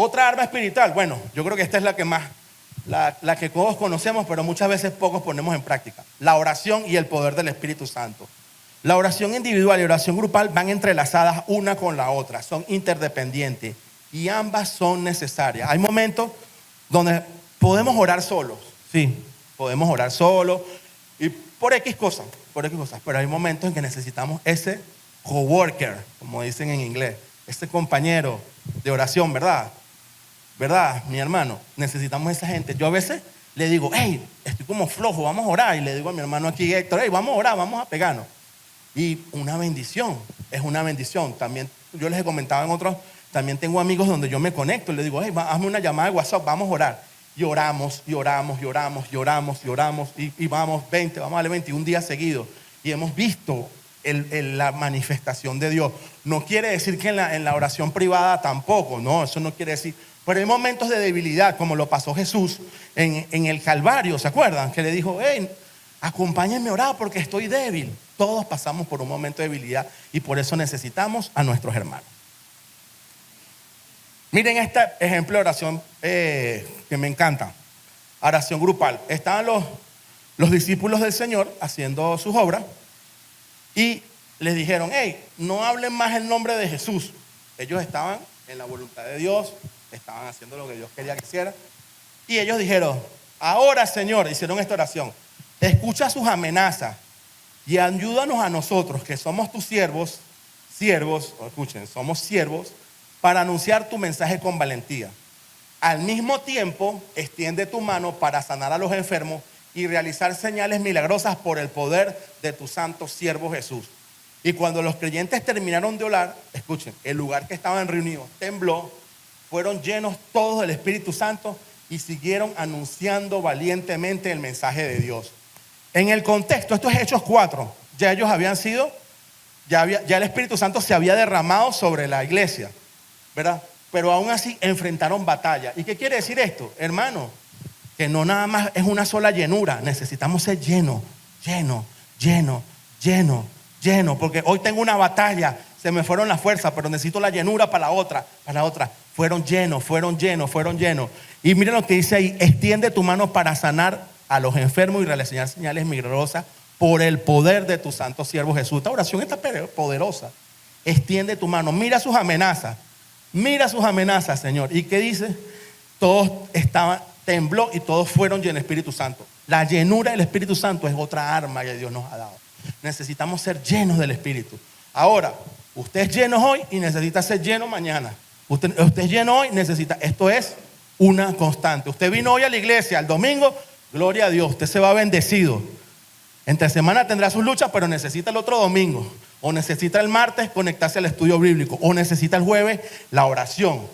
Speaker 1: Otra arma espiritual, bueno, yo creo que esta es la que más, la que todos conocemos, pero muchas veces pocos ponemos en práctica. La oración y el poder del Espíritu Santo. La oración individual y oración grupal van entrelazadas una con la otra, son interdependientes y ambas son necesarias. Hay momentos donde podemos orar solos, sí, podemos orar solos y por X cosas, pero hay momentos en que necesitamos ese coworker, como dicen en inglés, ese compañero de oración, ¿verdad? ¿Verdad, mi hermano? Necesitamos esa gente. Yo a veces le digo, hey, estoy como flojo, vamos a orar. Y le digo a mi hermano aquí, Héctor, hey, vamos a orar, vamos a pegarnos. Y una bendición, es una bendición. También, yo les he comentado en otros, también tengo amigos donde yo me conecto y le digo, hey, hazme una llamada de WhatsApp, vamos a orar. Y oramos, y vamos 20, vamos a darle 21 días seguidos. Y hemos visto la manifestación de Dios. No quiere decir que en la oración privada tampoco, no, eso no quiere decir. Pero hay momentos de debilidad, como lo pasó Jesús en el Calvario, ¿se acuerdan? Que le dijo, hey, acompáñenme a orar porque estoy débil. Todos pasamos por un momento de debilidad y por eso necesitamos a nuestros hermanos. Miren este ejemplo de oración que me encanta. Oración grupal. Estaban los discípulos del Señor haciendo sus obras y les dijeron, hey, no hablen más el nombre de Jesús. Ellos estaban en la voluntad de Dios, estaban haciendo lo que Dios quería que hicieran. Y ellos dijeron, ahora, Señor, hicieron esta oración, escucha sus amenazas y ayúdanos a nosotros, que somos tus siervos, escuchen, somos siervos, para anunciar tu mensaje con valentía. Al mismo tiempo, extiende tu mano para sanar a los enfermos y realizar señales milagrosas por el poder de tu santo siervo Jesús. Y cuando los creyentes terminaron de orar, escuchen, el lugar que estaban reunidos tembló, fueron llenos todos del Espíritu Santo y siguieron anunciando valientemente el mensaje de Dios. En el contexto, esto es Hechos 4, ya ellos habían sido, ya el Espíritu Santo se había derramado sobre la iglesia, ¿verdad? Pero aún así enfrentaron batalla. ¿Y qué quiere decir esto? Hermano, que no nada más es una sola llenura, necesitamos ser lleno, porque hoy tengo una batalla, se me fueron las fuerzas, pero necesito la llenura para la otra. Fueron llenos. Y miren lo que dice ahí, extiende tu mano para sanar a los enfermos y realizar señales milagrosas por el poder de tu santo siervo Jesús. Esta oración está poderosa. Extiende tu mano, mira sus amenazas, Señor. ¿Y qué dice? Todos tembló y todos fueron llenos del Espíritu Santo. La llenura del Espíritu Santo es otra arma que Dios nos ha dado. Necesitamos ser llenos del Espíritu. Ahora, Usted es lleno hoy y necesita ser lleno mañana. Usted es lleno hoy, necesita. Esto es una constante. Usted vino hoy a la iglesia, el domingo, gloria a Dios, usted se va bendecido. Entre semana tendrá sus luchas, pero necesita el otro domingo. O necesita el martes conectarse al estudio bíblico. O necesita el jueves la oración.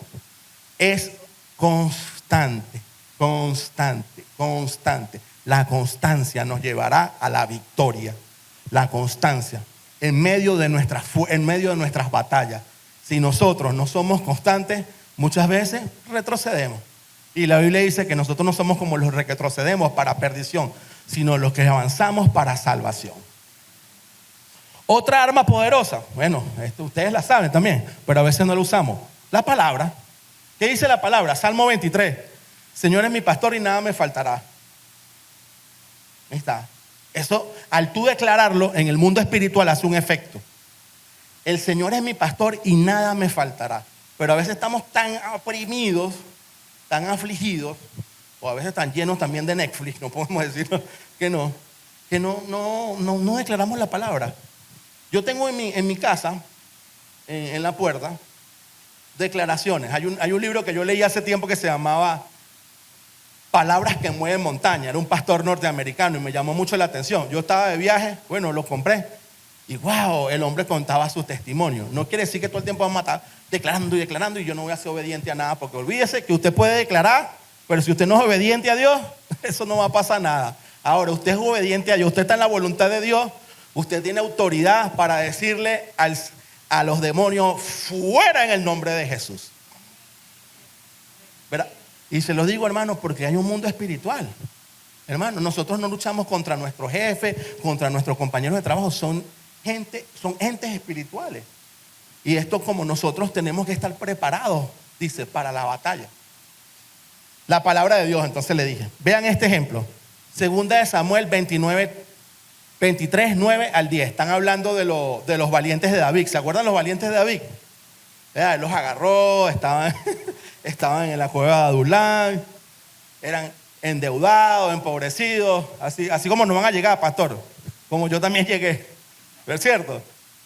Speaker 1: Es constante, constante, constante. La constancia nos llevará a la victoria. La constancia en medio de nuestras batallas. Si nosotros no somos constantes, muchas veces retrocedemos. Y la Biblia dice que nosotros no somos como los que retrocedemos para perdición, sino los que avanzamos para salvación. Otra arma poderosa, bueno, ustedes la saben también, pero a veces no la usamos. La palabra. ¿Qué dice la palabra? Salmo 23. Señor es mi pastor y nada me faltará. Ahí está. Eso, al tú declararlo en el mundo espiritual, hace un efecto. El Señor es mi pastor y nada me faltará. Pero a veces estamos tan oprimidos, tan afligidos, o a veces tan llenos también de Netflix, no podemos decir que no declaramos la palabra. Yo tengo en mi casa, en la puerta, declaraciones. Hay un libro que yo leí hace tiempo que se llamaba Palabras que mueven montaña. Era un pastor norteamericano y me llamó mucho la atención. Yo estaba de viaje, bueno, lo compré y wow, el hombre contaba su testimonio. No quiere decir que todo el tiempo vamos a estar declarando y declarando y yo no voy a ser obediente a nada, porque olvídese que usted puede declarar, pero si usted no es obediente a Dios, eso no va a pasar nada. Ahora, usted es obediente a Dios, usted está en la voluntad de Dios, usted tiene autoridad para decirle a los demonios fuera en el nombre de Jesús. ¿Verdad? Y se los digo, hermanos, porque hay un mundo espiritual. Hermanos, nosotros no luchamos contra nuestro jefe, contra nuestros compañeros de trabajo, son entes espirituales. Y esto, como nosotros tenemos que estar preparados, dice, para la batalla. La palabra de Dios, entonces le dije, vean este ejemplo. Segunda de Samuel 23, 9 al 10. Están hablando de los valientes de David. ¿Se acuerdan los valientes de David? Él los agarró, estaban en la cueva de Adulán, eran endeudados, empobrecidos, así como nos van a llegar, pastor, como yo también llegué, ¿es cierto?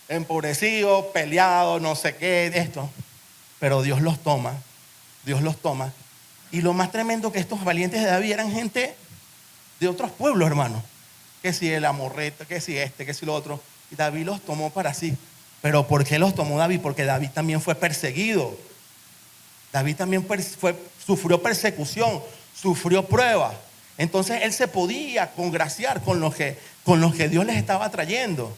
Speaker 1: Empobrecidos, peleados, no sé qué, esto. Pero Dios los toma. Y lo más tremendo que estos valientes de David eran gente de otros pueblos, hermano. Que si el amorreta, que si que si lo otro. Y David los tomó para sí. ¿Pero por qué los tomó David? Porque David también fue perseguido. David también sufrió persecución, sufrió pruebas. Entonces él se podía congraciar con lo que Dios les estaba trayendo.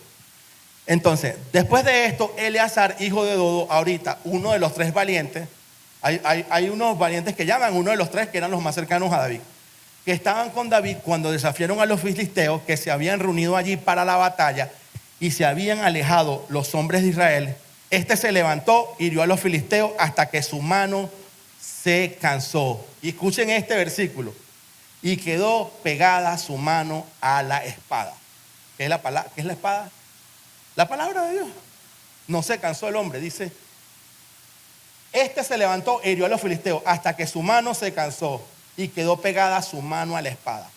Speaker 1: Entonces, después de esto, Eleazar, hijo de Dodo, ahorita, uno de los tres valientes, hay unos valientes que llaman, uno de los tres que eran los más cercanos a David, que estaban con David cuando desafiaron a los filisteos, que se habían reunido allí para la batalla y se habían alejado los hombres de Israel. Este se levantó, hirió a los filisteos hasta que su mano se cansó. Y escuchen este versículo. Y quedó pegada su mano a la espada. ¿Qué es la espada? La palabra de Dios. No se cansó el hombre, dice. Este se levantó, hirió a los filisteos hasta que su mano se cansó y quedó pegada su mano a la espada.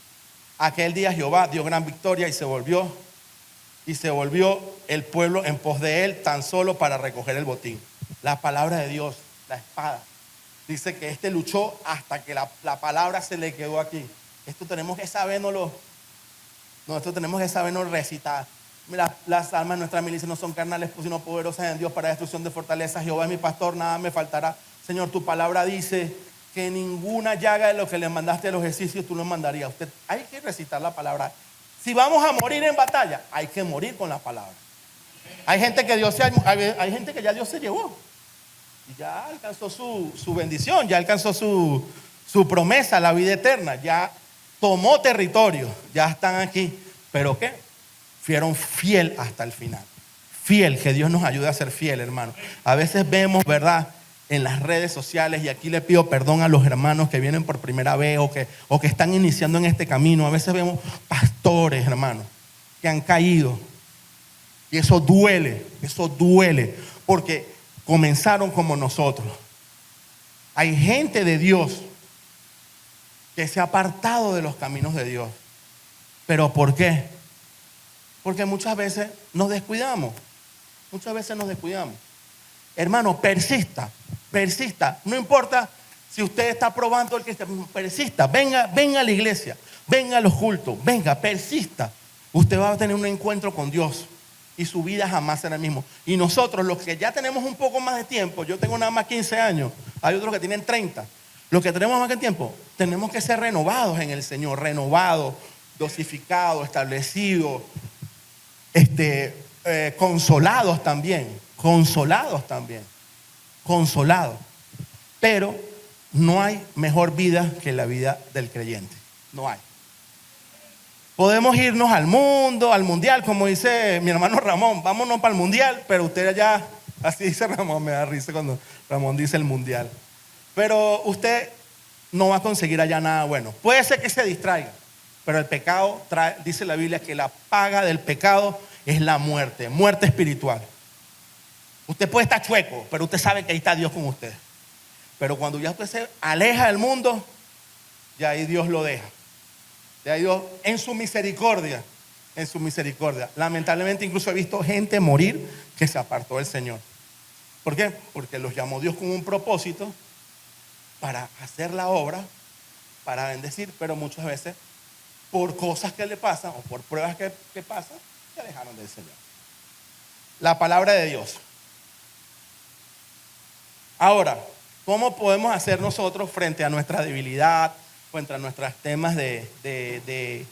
Speaker 1: Aquel día Jehová dio gran victoria y se volvió el pueblo en pos de él tan solo para recoger el botín. La palabra de Dios, la espada. Dice que este luchó hasta que la palabra se le quedó aquí. Esto tenemos que sabernos recitar. Mira, las almas de nuestra milicia no son carnales, sino poderosas en Dios para destrucción de fortalezas. Jehová es mi pastor, nada me faltará. Señor, tu palabra dice que ninguna llaga de lo que le mandaste a los egipcios tú nos mandarías. Hay que recitar la palabra. Si vamos a morir en batalla, hay que morir con la palabra. Hay gente que ya Dios se llevó y ya alcanzó su bendición, ya alcanzó su promesa, la vida eterna, ya tomó territorio, ya están aquí. ¿Pero qué? Fueron fiel hasta el final. Fiel, que Dios nos ayude a ser fiel, hermano. A veces vemos, ¿verdad?, en las redes sociales, y aquí le pido perdón a los hermanos que vienen por primera vez o que están iniciando en este camino. A veces vemos pastores, hermanos, que han caído. Y eso duele, porque comenzaron como nosotros. Hay gente de Dios que se ha apartado de los caminos de Dios. ¿Pero por qué? Porque muchas veces nos descuidamos. Muchas veces nos descuidamos. Hermano, persista, persista. No importa si usted está probando el cristianismo, persista. Venga a la iglesia, venga a los cultos, venga, persista. Usted va a tener un encuentro con Dios y su vida jamás será el mismo. Y nosotros, los que ya tenemos un poco más de tiempo, yo tengo nada más 15 años, hay otros que tienen 30. Los que tenemos más que tiempo, tenemos que ser renovados en el Señor, renovados, dosificados, establecidos, consolados también. Pero no hay mejor vida que la vida del creyente. No hay. Podemos irnos al mundo, al mundial, como dice mi hermano Ramón. Vámonos para el mundial, pero usted allá, así dice Ramón, me da risa cuando Ramón dice el mundial. Pero usted no va a conseguir allá nada bueno. Puede ser que se distraiga, pero el pecado trae, dice la Biblia que la paga del pecado es la muerte, muerte espiritual. Usted puede estar chueco, pero usted sabe que ahí está Dios con usted. Pero cuando ya usted se aleja del mundo, ya ahí Dios lo deja. Ya Dios, en su misericordia. Lamentablemente incluso he visto gente morir que se apartó del Señor. ¿Por qué? Porque los llamó Dios con un propósito para hacer la obra, para bendecir, pero muchas veces por cosas que le pasan o por pruebas que pasan, se alejaron del Señor. La palabra de Dios. Ahora, ¿cómo podemos hacer nosotros frente a nuestra debilidad, frente a nuestros temas de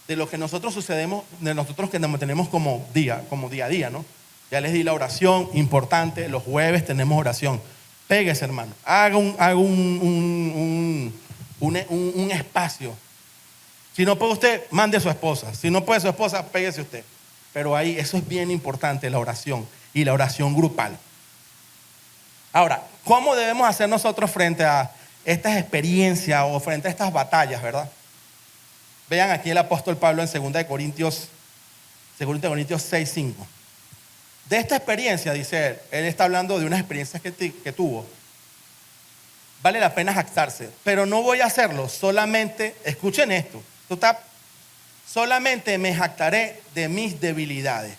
Speaker 1: lo que nosotros sucedemos, de nosotros que nos tenemos como día a día, ¿no? Ya les di la oración, importante, los jueves tenemos oración. Péguese, hermano, haga un espacio. Si no puede usted, mande a su esposa. Si no puede su esposa, péguese usted. Pero ahí, eso es bien importante, la oración y la oración grupal. Ahora, ¿cómo debemos hacer nosotros frente a estas experiencias o frente a estas batallas, verdad? Vean aquí el apóstol Pablo en 2 Corintios 6:5. De esta experiencia, dice él está hablando de unas experiencias que tuvo. Vale la pena jactarse, pero no voy a hacerlo, solamente, escuchen esto, solamente me jactaré de mis debilidades.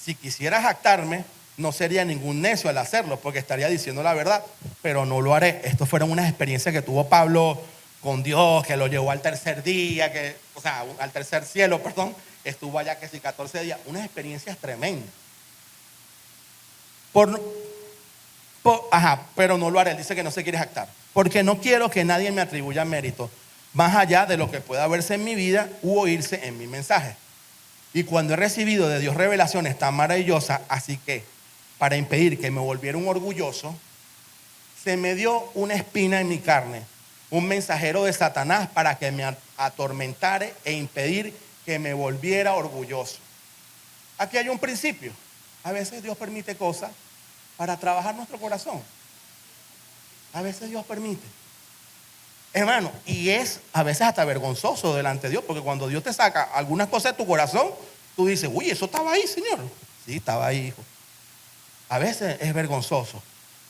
Speaker 1: Si quisiera jactarme, no sería ningún necio al hacerlo, porque estaría diciendo la verdad, pero no lo haré. Estas fueron unas experiencias que tuvo Pablo con Dios, que lo llevó al tercer día, al tercer cielo, perdón, estuvo allá que sí 14 días, unas experiencias tremendas. Pero no lo haré, él dice que no se quiere jactar, porque no quiero que nadie me atribuya mérito, más allá de lo que pueda verse en mi vida u oírse en mi mensaje. Y cuando he recibido de Dios revelaciones tan maravillosas, así que para impedir que me volviera un orgulloso, se me dio una espina en mi carne, un mensajero de Satanás para que me atormentara e impedir que me volviera orgulloso. Aquí hay un principio. A veces Dios permite cosas para trabajar nuestro corazón. A veces Dios permite. Hermano, y es a veces hasta vergonzoso delante de Dios, porque cuando Dios te saca algunas cosas de tu corazón, tú dices, uy, eso estaba ahí, Señor. Sí, estaba ahí, hijo. A veces es vergonzoso.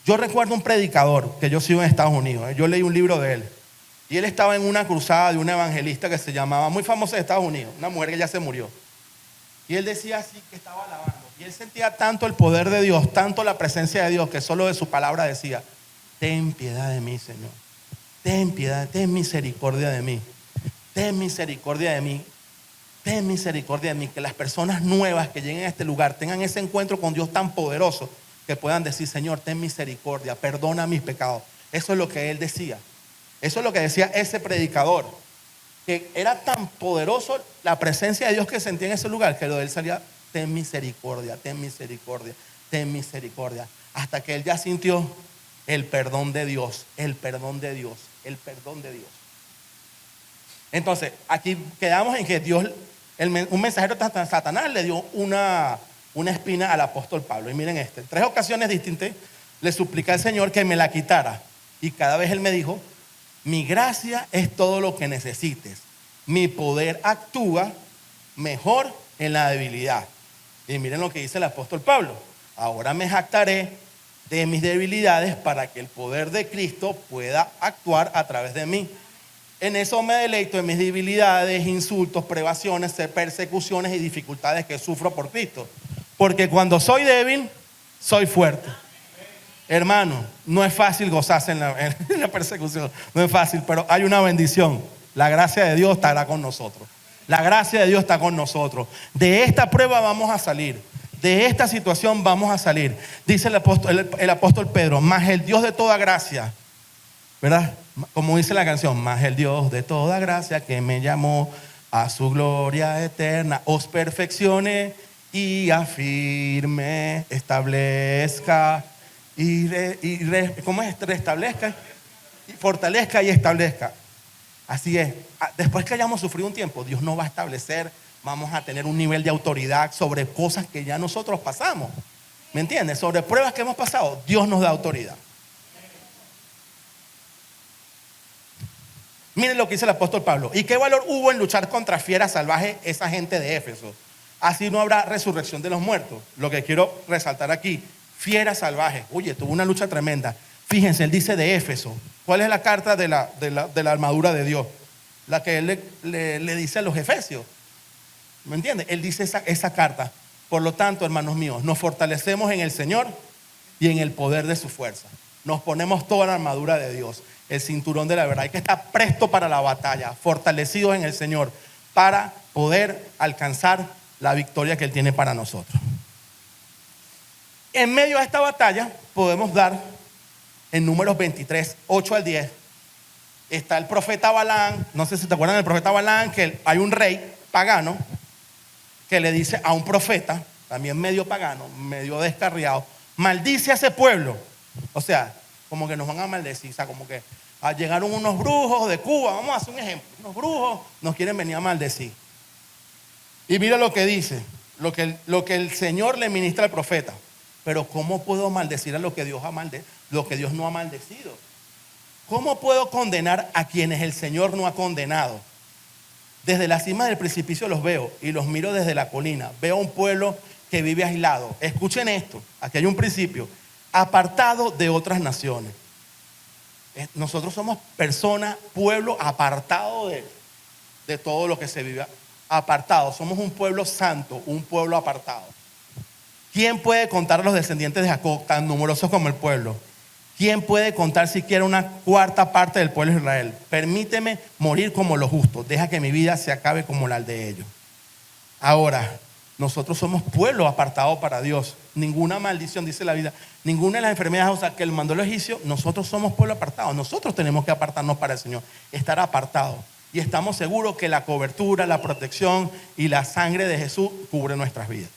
Speaker 1: Yo recuerdo un predicador que yo sigo en Estados Unidos. Yo leí un libro de él. Y él estaba en una cruzada de una evangelista que se llamaba, muy famosa de Estados Unidos, una mujer que ya se murió. Y él decía así que estaba alabando. Y él sentía tanto el poder de Dios, tanto la presencia de Dios, que solo de su palabra decía, ten piedad de mí, Señor. Ten piedad, ten misericordia de mí. Ten misericordia de mí. Ten misericordia de mí. Que las personas nuevas que lleguen a este lugar tengan ese encuentro con Dios tan poderoso que puedan decir, Señor, ten misericordia, perdona mis pecados. Eso es lo que él decía. Eso es lo que decía ese predicador. Que era tan poderoso la presencia de Dios que sentía en ese lugar que lo de él salía, ten misericordia, ten misericordia, ten misericordia. Hasta que él ya sintió el perdón de Dios, el perdón de Dios, el perdón de Dios. Entonces, aquí quedamos en que Dios, un mensajero de Satanás le dio una espina al apóstol Pablo. Y miren en 3 ocasiones distintas le supliqué al Señor que me la quitara. Y cada vez él me dijo, mi gracia es todo lo que necesites. Mi poder actúa mejor en la debilidad. Y miren lo que dice el apóstol Pablo. Ahora me jactaré de mis debilidades para que el poder de Cristo pueda actuar a través de mí. En eso me deleito, en mis debilidades, insultos, privaciones, persecuciones y dificultades que sufro por Cristo. porque cuando soy débil, soy fuerte. Hermano, no es fácil gozarse en la persecución, no es fácil, pero hay una bendición. La gracia de Dios estará con nosotros. La gracia de Dios está con nosotros. De esta prueba vamos a salir. De esta situación vamos a salir. Dice el apóstol Pedro, mas el Dios de toda gracia, ¿verdad? Como dice la canción, mas el Dios de toda gracia que me llamó a su gloria eterna, os perfeccione y afirme, establezca ¿cómo es? Restablezca, fortalezca y establezca. Así es. Después que hayamos sufrido un tiempo, Dios nos va a establecer, vamos a tener un nivel de autoridad sobre cosas que ya nosotros pasamos. ¿Me entiendes? Sobre pruebas que hemos pasado, Dios nos da autoridad. Miren lo que dice el apóstol Pablo. ¿Y qué valor hubo en luchar contra fieras salvajes esa gente de Éfeso? Así no habrá resurrección de los muertos. Lo que quiero resaltar aquí, fieras salvajes. Oye, tuvo una lucha tremenda. Fíjense, él dice de Éfeso. ¿Cuál es la carta de la armadura de Dios? La que él le dice a los efesios. ¿Me entiendes? Él dice esa carta. Por lo tanto, hermanos míos, nos fortalecemos en el Señor y en el poder de su fuerza. Nos ponemos toda la armadura de Dios, el cinturón de la verdad. Hay que estar presto para la batalla, fortalecidos en el Señor, para poder alcanzar la victoria que Él tiene para nosotros. En medio de esta batalla podemos dar en Números 23, 8 al 10, está el profeta Balaam. No sé si te acuerdan del profeta Balaam, que hay un rey pagano que le dice a un profeta, también medio pagano, medio descarriado, maldice a ese pueblo. O sea, como que nos van a maldecir, o sea, como que llegaron unos brujos de Cuba, vamos a hacer un ejemplo, unos brujos nos quieren venir a maldecir. Y mira lo que dice, lo que el Señor le ministra al profeta. Pero ¿cómo puedo maldecir a lo que Dios no ha maldecido? ¿Cómo puedo condenar a quienes el Señor no ha condenado? Desde la cima del precipicio los veo y los miro desde la colina. Veo un pueblo que vive aislado. Escuchen esto, aquí hay un principio. Apartado de otras naciones. Nosotros somos personas, pueblo apartado de todo lo que se vive. Apartado, somos un pueblo santo, un pueblo apartado. ¿Quién puede contar a los descendientes de Jacob tan numerosos como el pueblo? ¿Quién puede contar siquiera una cuarta parte del pueblo de Israel? Permíteme morir como los justos. Deja que mi vida se acabe como la de ellos. Ahora, nosotros somos pueblo apartado para Dios. Ninguna maldición, dice la Biblia, ninguna de las enfermedades, o sea, que el mandó el egipcio, nosotros somos pueblo apartado. Nosotros tenemos que apartarnos para el Señor, estar apartados. Y estamos seguros que la cobertura, la protección y la sangre de Jesús cubre nuestras vidas.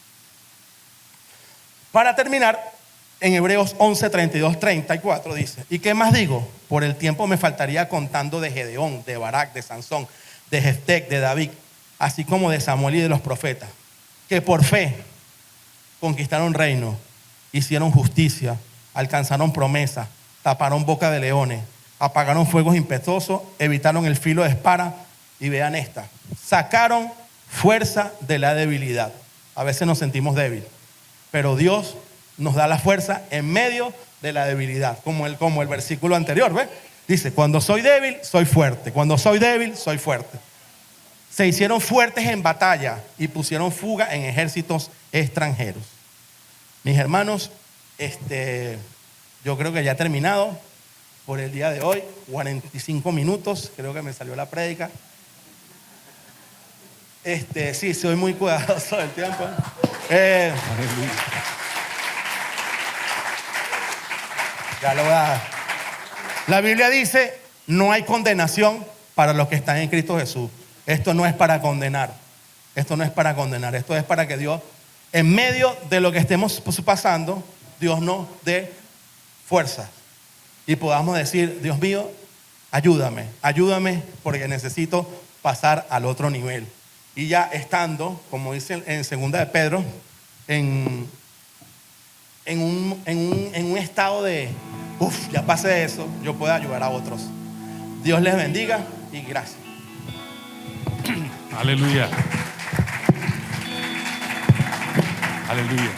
Speaker 1: Para terminar, en Hebreos 11, 32, 34 dice, ¿y qué más digo? Por el tiempo me faltaría contando de Gedeón, de Barak, de Sansón, de Jeftec, de David, así como de Samuel y de los profetas, que por fe conquistaron reinos, hicieron justicia, alcanzaron promesas, taparon boca de leones, apagaron fuegos impetuosos, evitaron el filo de espada. Y vean esta, sacaron fuerza de la debilidad. A veces nos sentimos débiles, pero Dios nos da la fuerza en medio de la debilidad, como el versículo anterior, ¿ves? Dice, cuando soy débil, soy fuerte. Cuando soy débil, soy fuerte. Se hicieron fuertes en batalla y pusieron fuga en ejércitos extranjeros. Mis hermanos, yo creo que ya he terminado por el día de hoy. 45 minutos, creo que me salió la prédica. Sí, soy muy cuidadoso del tiempo. Ya lo voy a dar. La Biblia dice, no hay condenación para los que están en Cristo Jesús. Esto no es para condenar. Esto no es para condenar. Esto es para que Dios, en medio de lo que estemos pasando, Dios nos dé fuerza. Y podamos decir, Dios mío, ayúdame porque necesito pasar al otro nivel. Y ya estando, como dice en 2 de Pedro, en un estado de, ya pasé eso, yo puedo ayudar a otros. Dios les bendiga y gracias.
Speaker 2: Aleluya. Aleluya.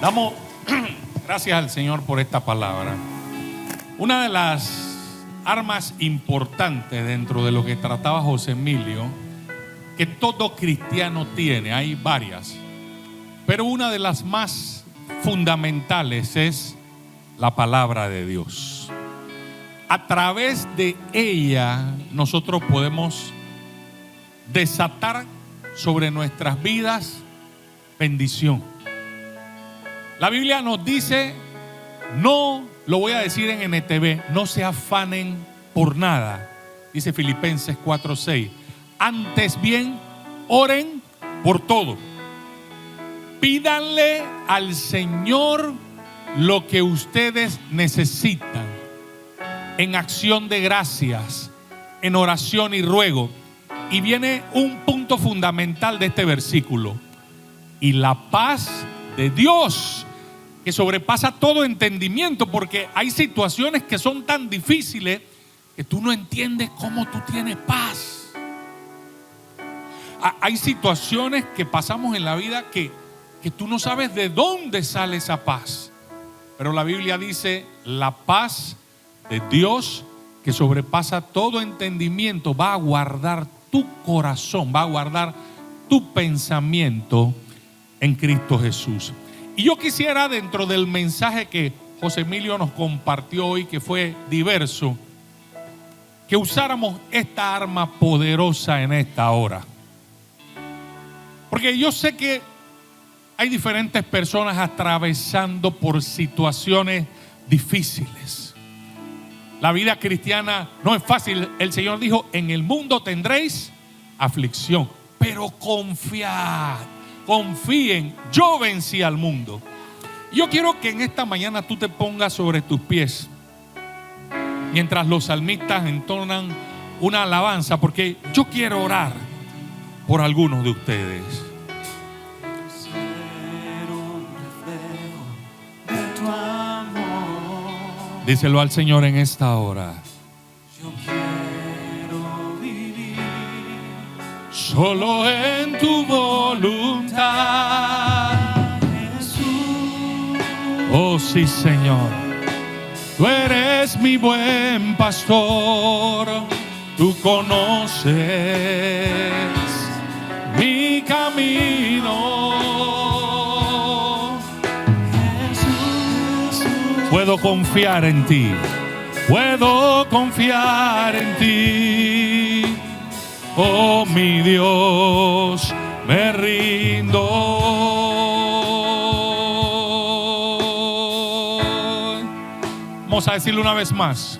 Speaker 2: Damos gracias al Señor por esta palabra. Una de las armas importantes dentro de lo que trataba José Emilio, que todo cristiano tiene, hay varias, pero una de las más fundamentales es la palabra de Dios. A través de ella nosotros podemos desatar sobre nuestras vidas bendición. La Biblia nos dice, no, lo voy a decir en NTV, no se afanen por nada. Dice Filipenses 4:6. Antes bien, oren por todo. Pídanle al Señor lo que ustedes necesitan, en acción de gracias, en oración y ruego. Y viene un punto fundamental de este versículo. Y la paz de Dios, que sobrepasa todo entendimiento, porque hay situaciones que son tan difíciles que tú no entiendes cómo tú tienes paz. Hay situaciones que pasamos en la vida que tú no sabes de dónde sale esa paz. Pero la Biblia dice, la paz de Dios que sobrepasa todo entendimiento va a guardar tu corazón, va a guardar tu pensamiento en Cristo Jesús. Y yo quisiera, dentro del mensaje que José Emilio nos compartió hoy, que fue diverso, que usáramos esta arma poderosa en esta hora. Porque yo sé que hay diferentes personas atravesando por situaciones difíciles. La vida cristiana no es fácil. El Señor dijo, en el mundo tendréis aflicción, pero confiad, confíen, yo vencí al mundo. Yo quiero que en esta mañana tú te pongas sobre tus pies mientras los salmistas entonan una alabanza, porque yo quiero orar por algunos de ustedes. Díselo al Señor en esta hora.
Speaker 3: Yo quiero vivir
Speaker 2: solo en tu voluntad,
Speaker 3: Jesús.
Speaker 2: Oh sí, Señor. Tú eres mi buen pastor. Tú conoces mi camino. Puedo confiar en ti. Puedo confiar en ti. Oh mi Dios, me rindo. Vamos a decirlo una vez más.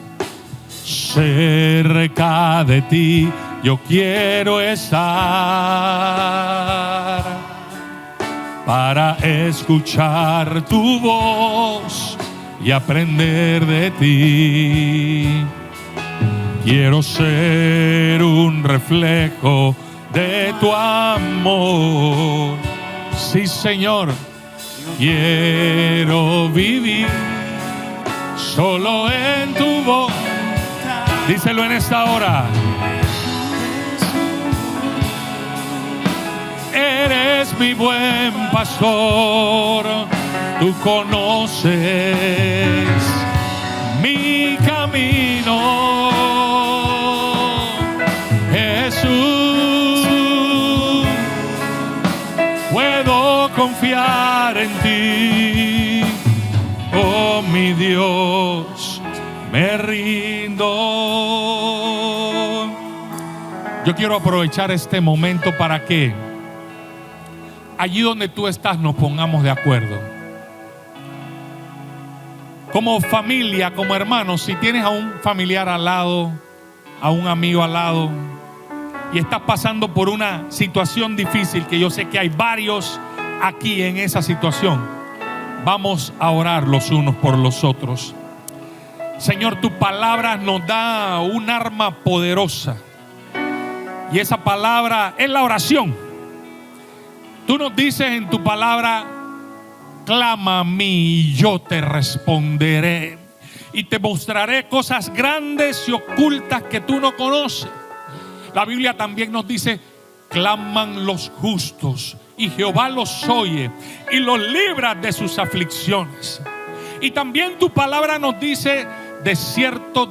Speaker 2: Cerca de ti yo quiero estar para escuchar tu voz y aprender de ti. Quiero ser un reflejo de tu amor. Sí, Señor. Quiero vivir solo en tu voz. Díselo en esta hora. Eres mi buen pastor. Tú conoces mi camino, Jesús. Puedo confiar en ti, oh mi Dios, me rindo. Yo quiero aprovechar este momento para que allí donde tú estás nos pongamos de acuerdo. Como familia, como hermanos, si tienes a un familiar al lado, a un amigo al lado, y estás pasando por una situación difícil, que yo sé que hay varios aquí en esa situación, vamos a orar los unos por los otros. Señor, tu palabra nos da un arma poderosa, y esa palabra es la oración. Tú nos dices en tu palabra, clama a mí y yo te responderé y te mostraré cosas grandes y ocultas que tú no conoces. La Biblia también nos dice, claman los justos y Jehová los oye y los libra de sus aflicciones. Y también tu palabra nos dice, de cierto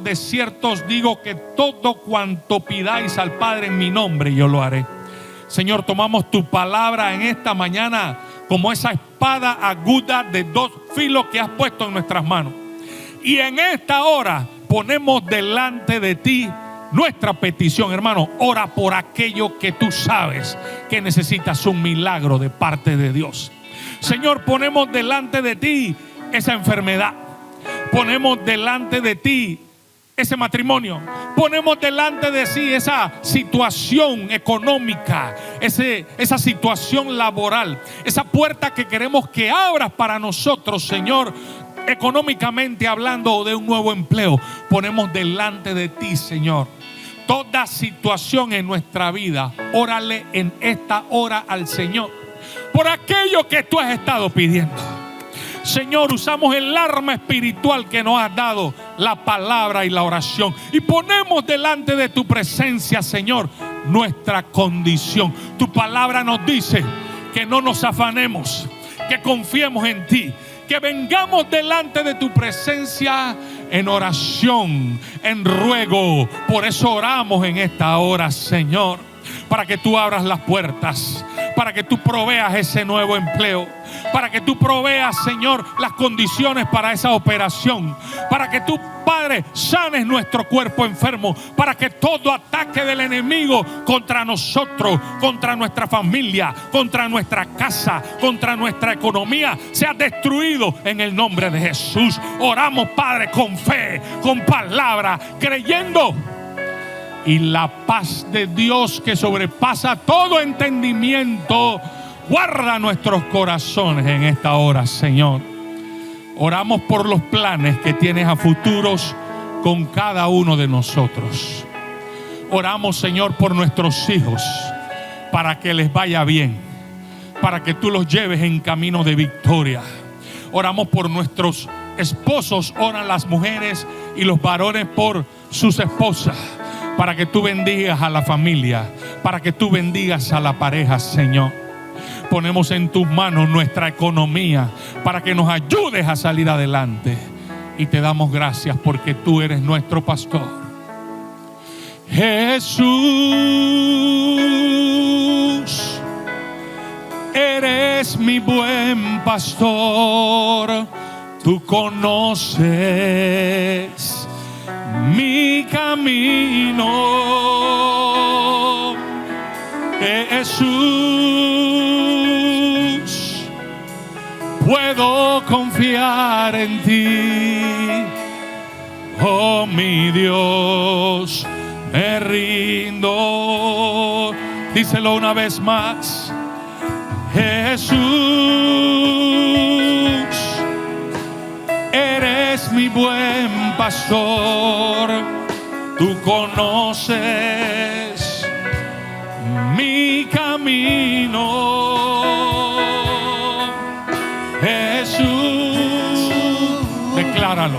Speaker 2: os digo que todo cuanto pidáis al Padre en mi nombre yo lo haré. Señor, tomamos tu palabra en esta mañana como esa espada aguda de 2 filos que has puesto en nuestras manos. Y en esta hora ponemos delante de ti nuestra petición, hermano. Ora por aquello que tú sabes que necesitas un milagro de parte de Dios. Señor, ponemos delante de ti esa enfermedad. Ponemos delante de ti ese matrimonio. Ponemos delante de sí esa situación económica, esa situación laboral, esa puerta que queremos que abras para nosotros, Señor, económicamente hablando, de un nuevo empleo. Ponemos delante de ti, Señor, toda situación en nuestra vida. Órale en esta hora al Señor por aquello que tú has estado pidiendo. Señor, usamos el arma espiritual que nos has dado, la palabra y la oración, y ponemos delante de tu presencia, Señor, nuestra condición. Tu palabra nos dice que no nos afanemos, que confiemos en ti, que vengamos delante de tu presencia en oración, en ruego. Por eso oramos en esta hora, Señor, para que tú abras las puertas, para que tú proveas ese nuevo empleo, para que tú proveas, Señor, las condiciones para esa operación, para que tú, Padre, sanes nuestro cuerpo enfermo, para que todo ataque del enemigo contra nosotros, contra nuestra familia, contra nuestra casa, contra nuestra economía, sea destruido en el nombre de Jesús. Oramos, Padre, con fe, con palabra, creyendo. Y la paz de Dios, que sobrepasa todo entendimiento, guarda nuestros corazones en esta hora, Señor. Oramos por los planes que tienes a futuros con cada uno de nosotros. Oramos, Señor, por nuestros hijos, para que les vaya bien, para que tú los lleves en camino de victoria. Oramos por nuestros esposos, oran las mujeres y los varones por sus esposas, para que tú bendigas a la familia, para que tú bendigas a la pareja, Señor. Ponemos en tus manos nuestra economía para que nos ayudes a salir adelante. Y te damos gracias porque tú eres nuestro pastor. Jesús, eres mi buen pastor. Tú conoces mi camino. Jesús, puedo confiar en ti. Oh, mi Dios, me rindo. Díselo una vez más. Jesús, eres mi buen pastor. Tú conoces mi camino. Jesús, decláralo.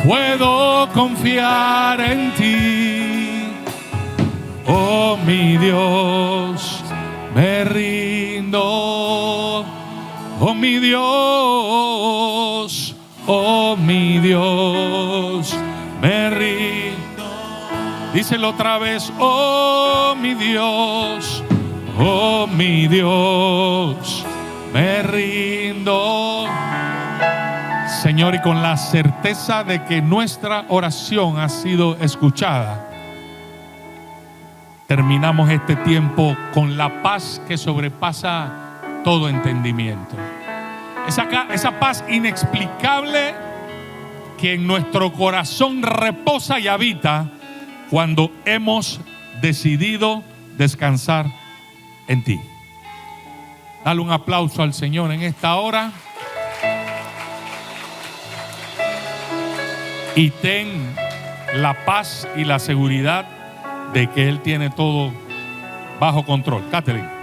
Speaker 2: Puedo confiar en ti. Oh, mi Dios, me rindo. Oh, mi Dios, oh, mi Dios, me rindo. Díselo otra vez. Oh, mi Dios, oh, mi Dios, me rindo. Señor, y con la certeza de que nuestra oración ha sido escuchada, terminamos este tiempo con la paz que sobrepasa todo entendimiento. Esa paz inexplicable que en nuestro corazón reposa y habita cuando hemos decidido descansar en ti. Dale un aplauso al Señor en esta hora. Y ten la paz y la seguridad de que Él tiene todo bajo control. Catherine.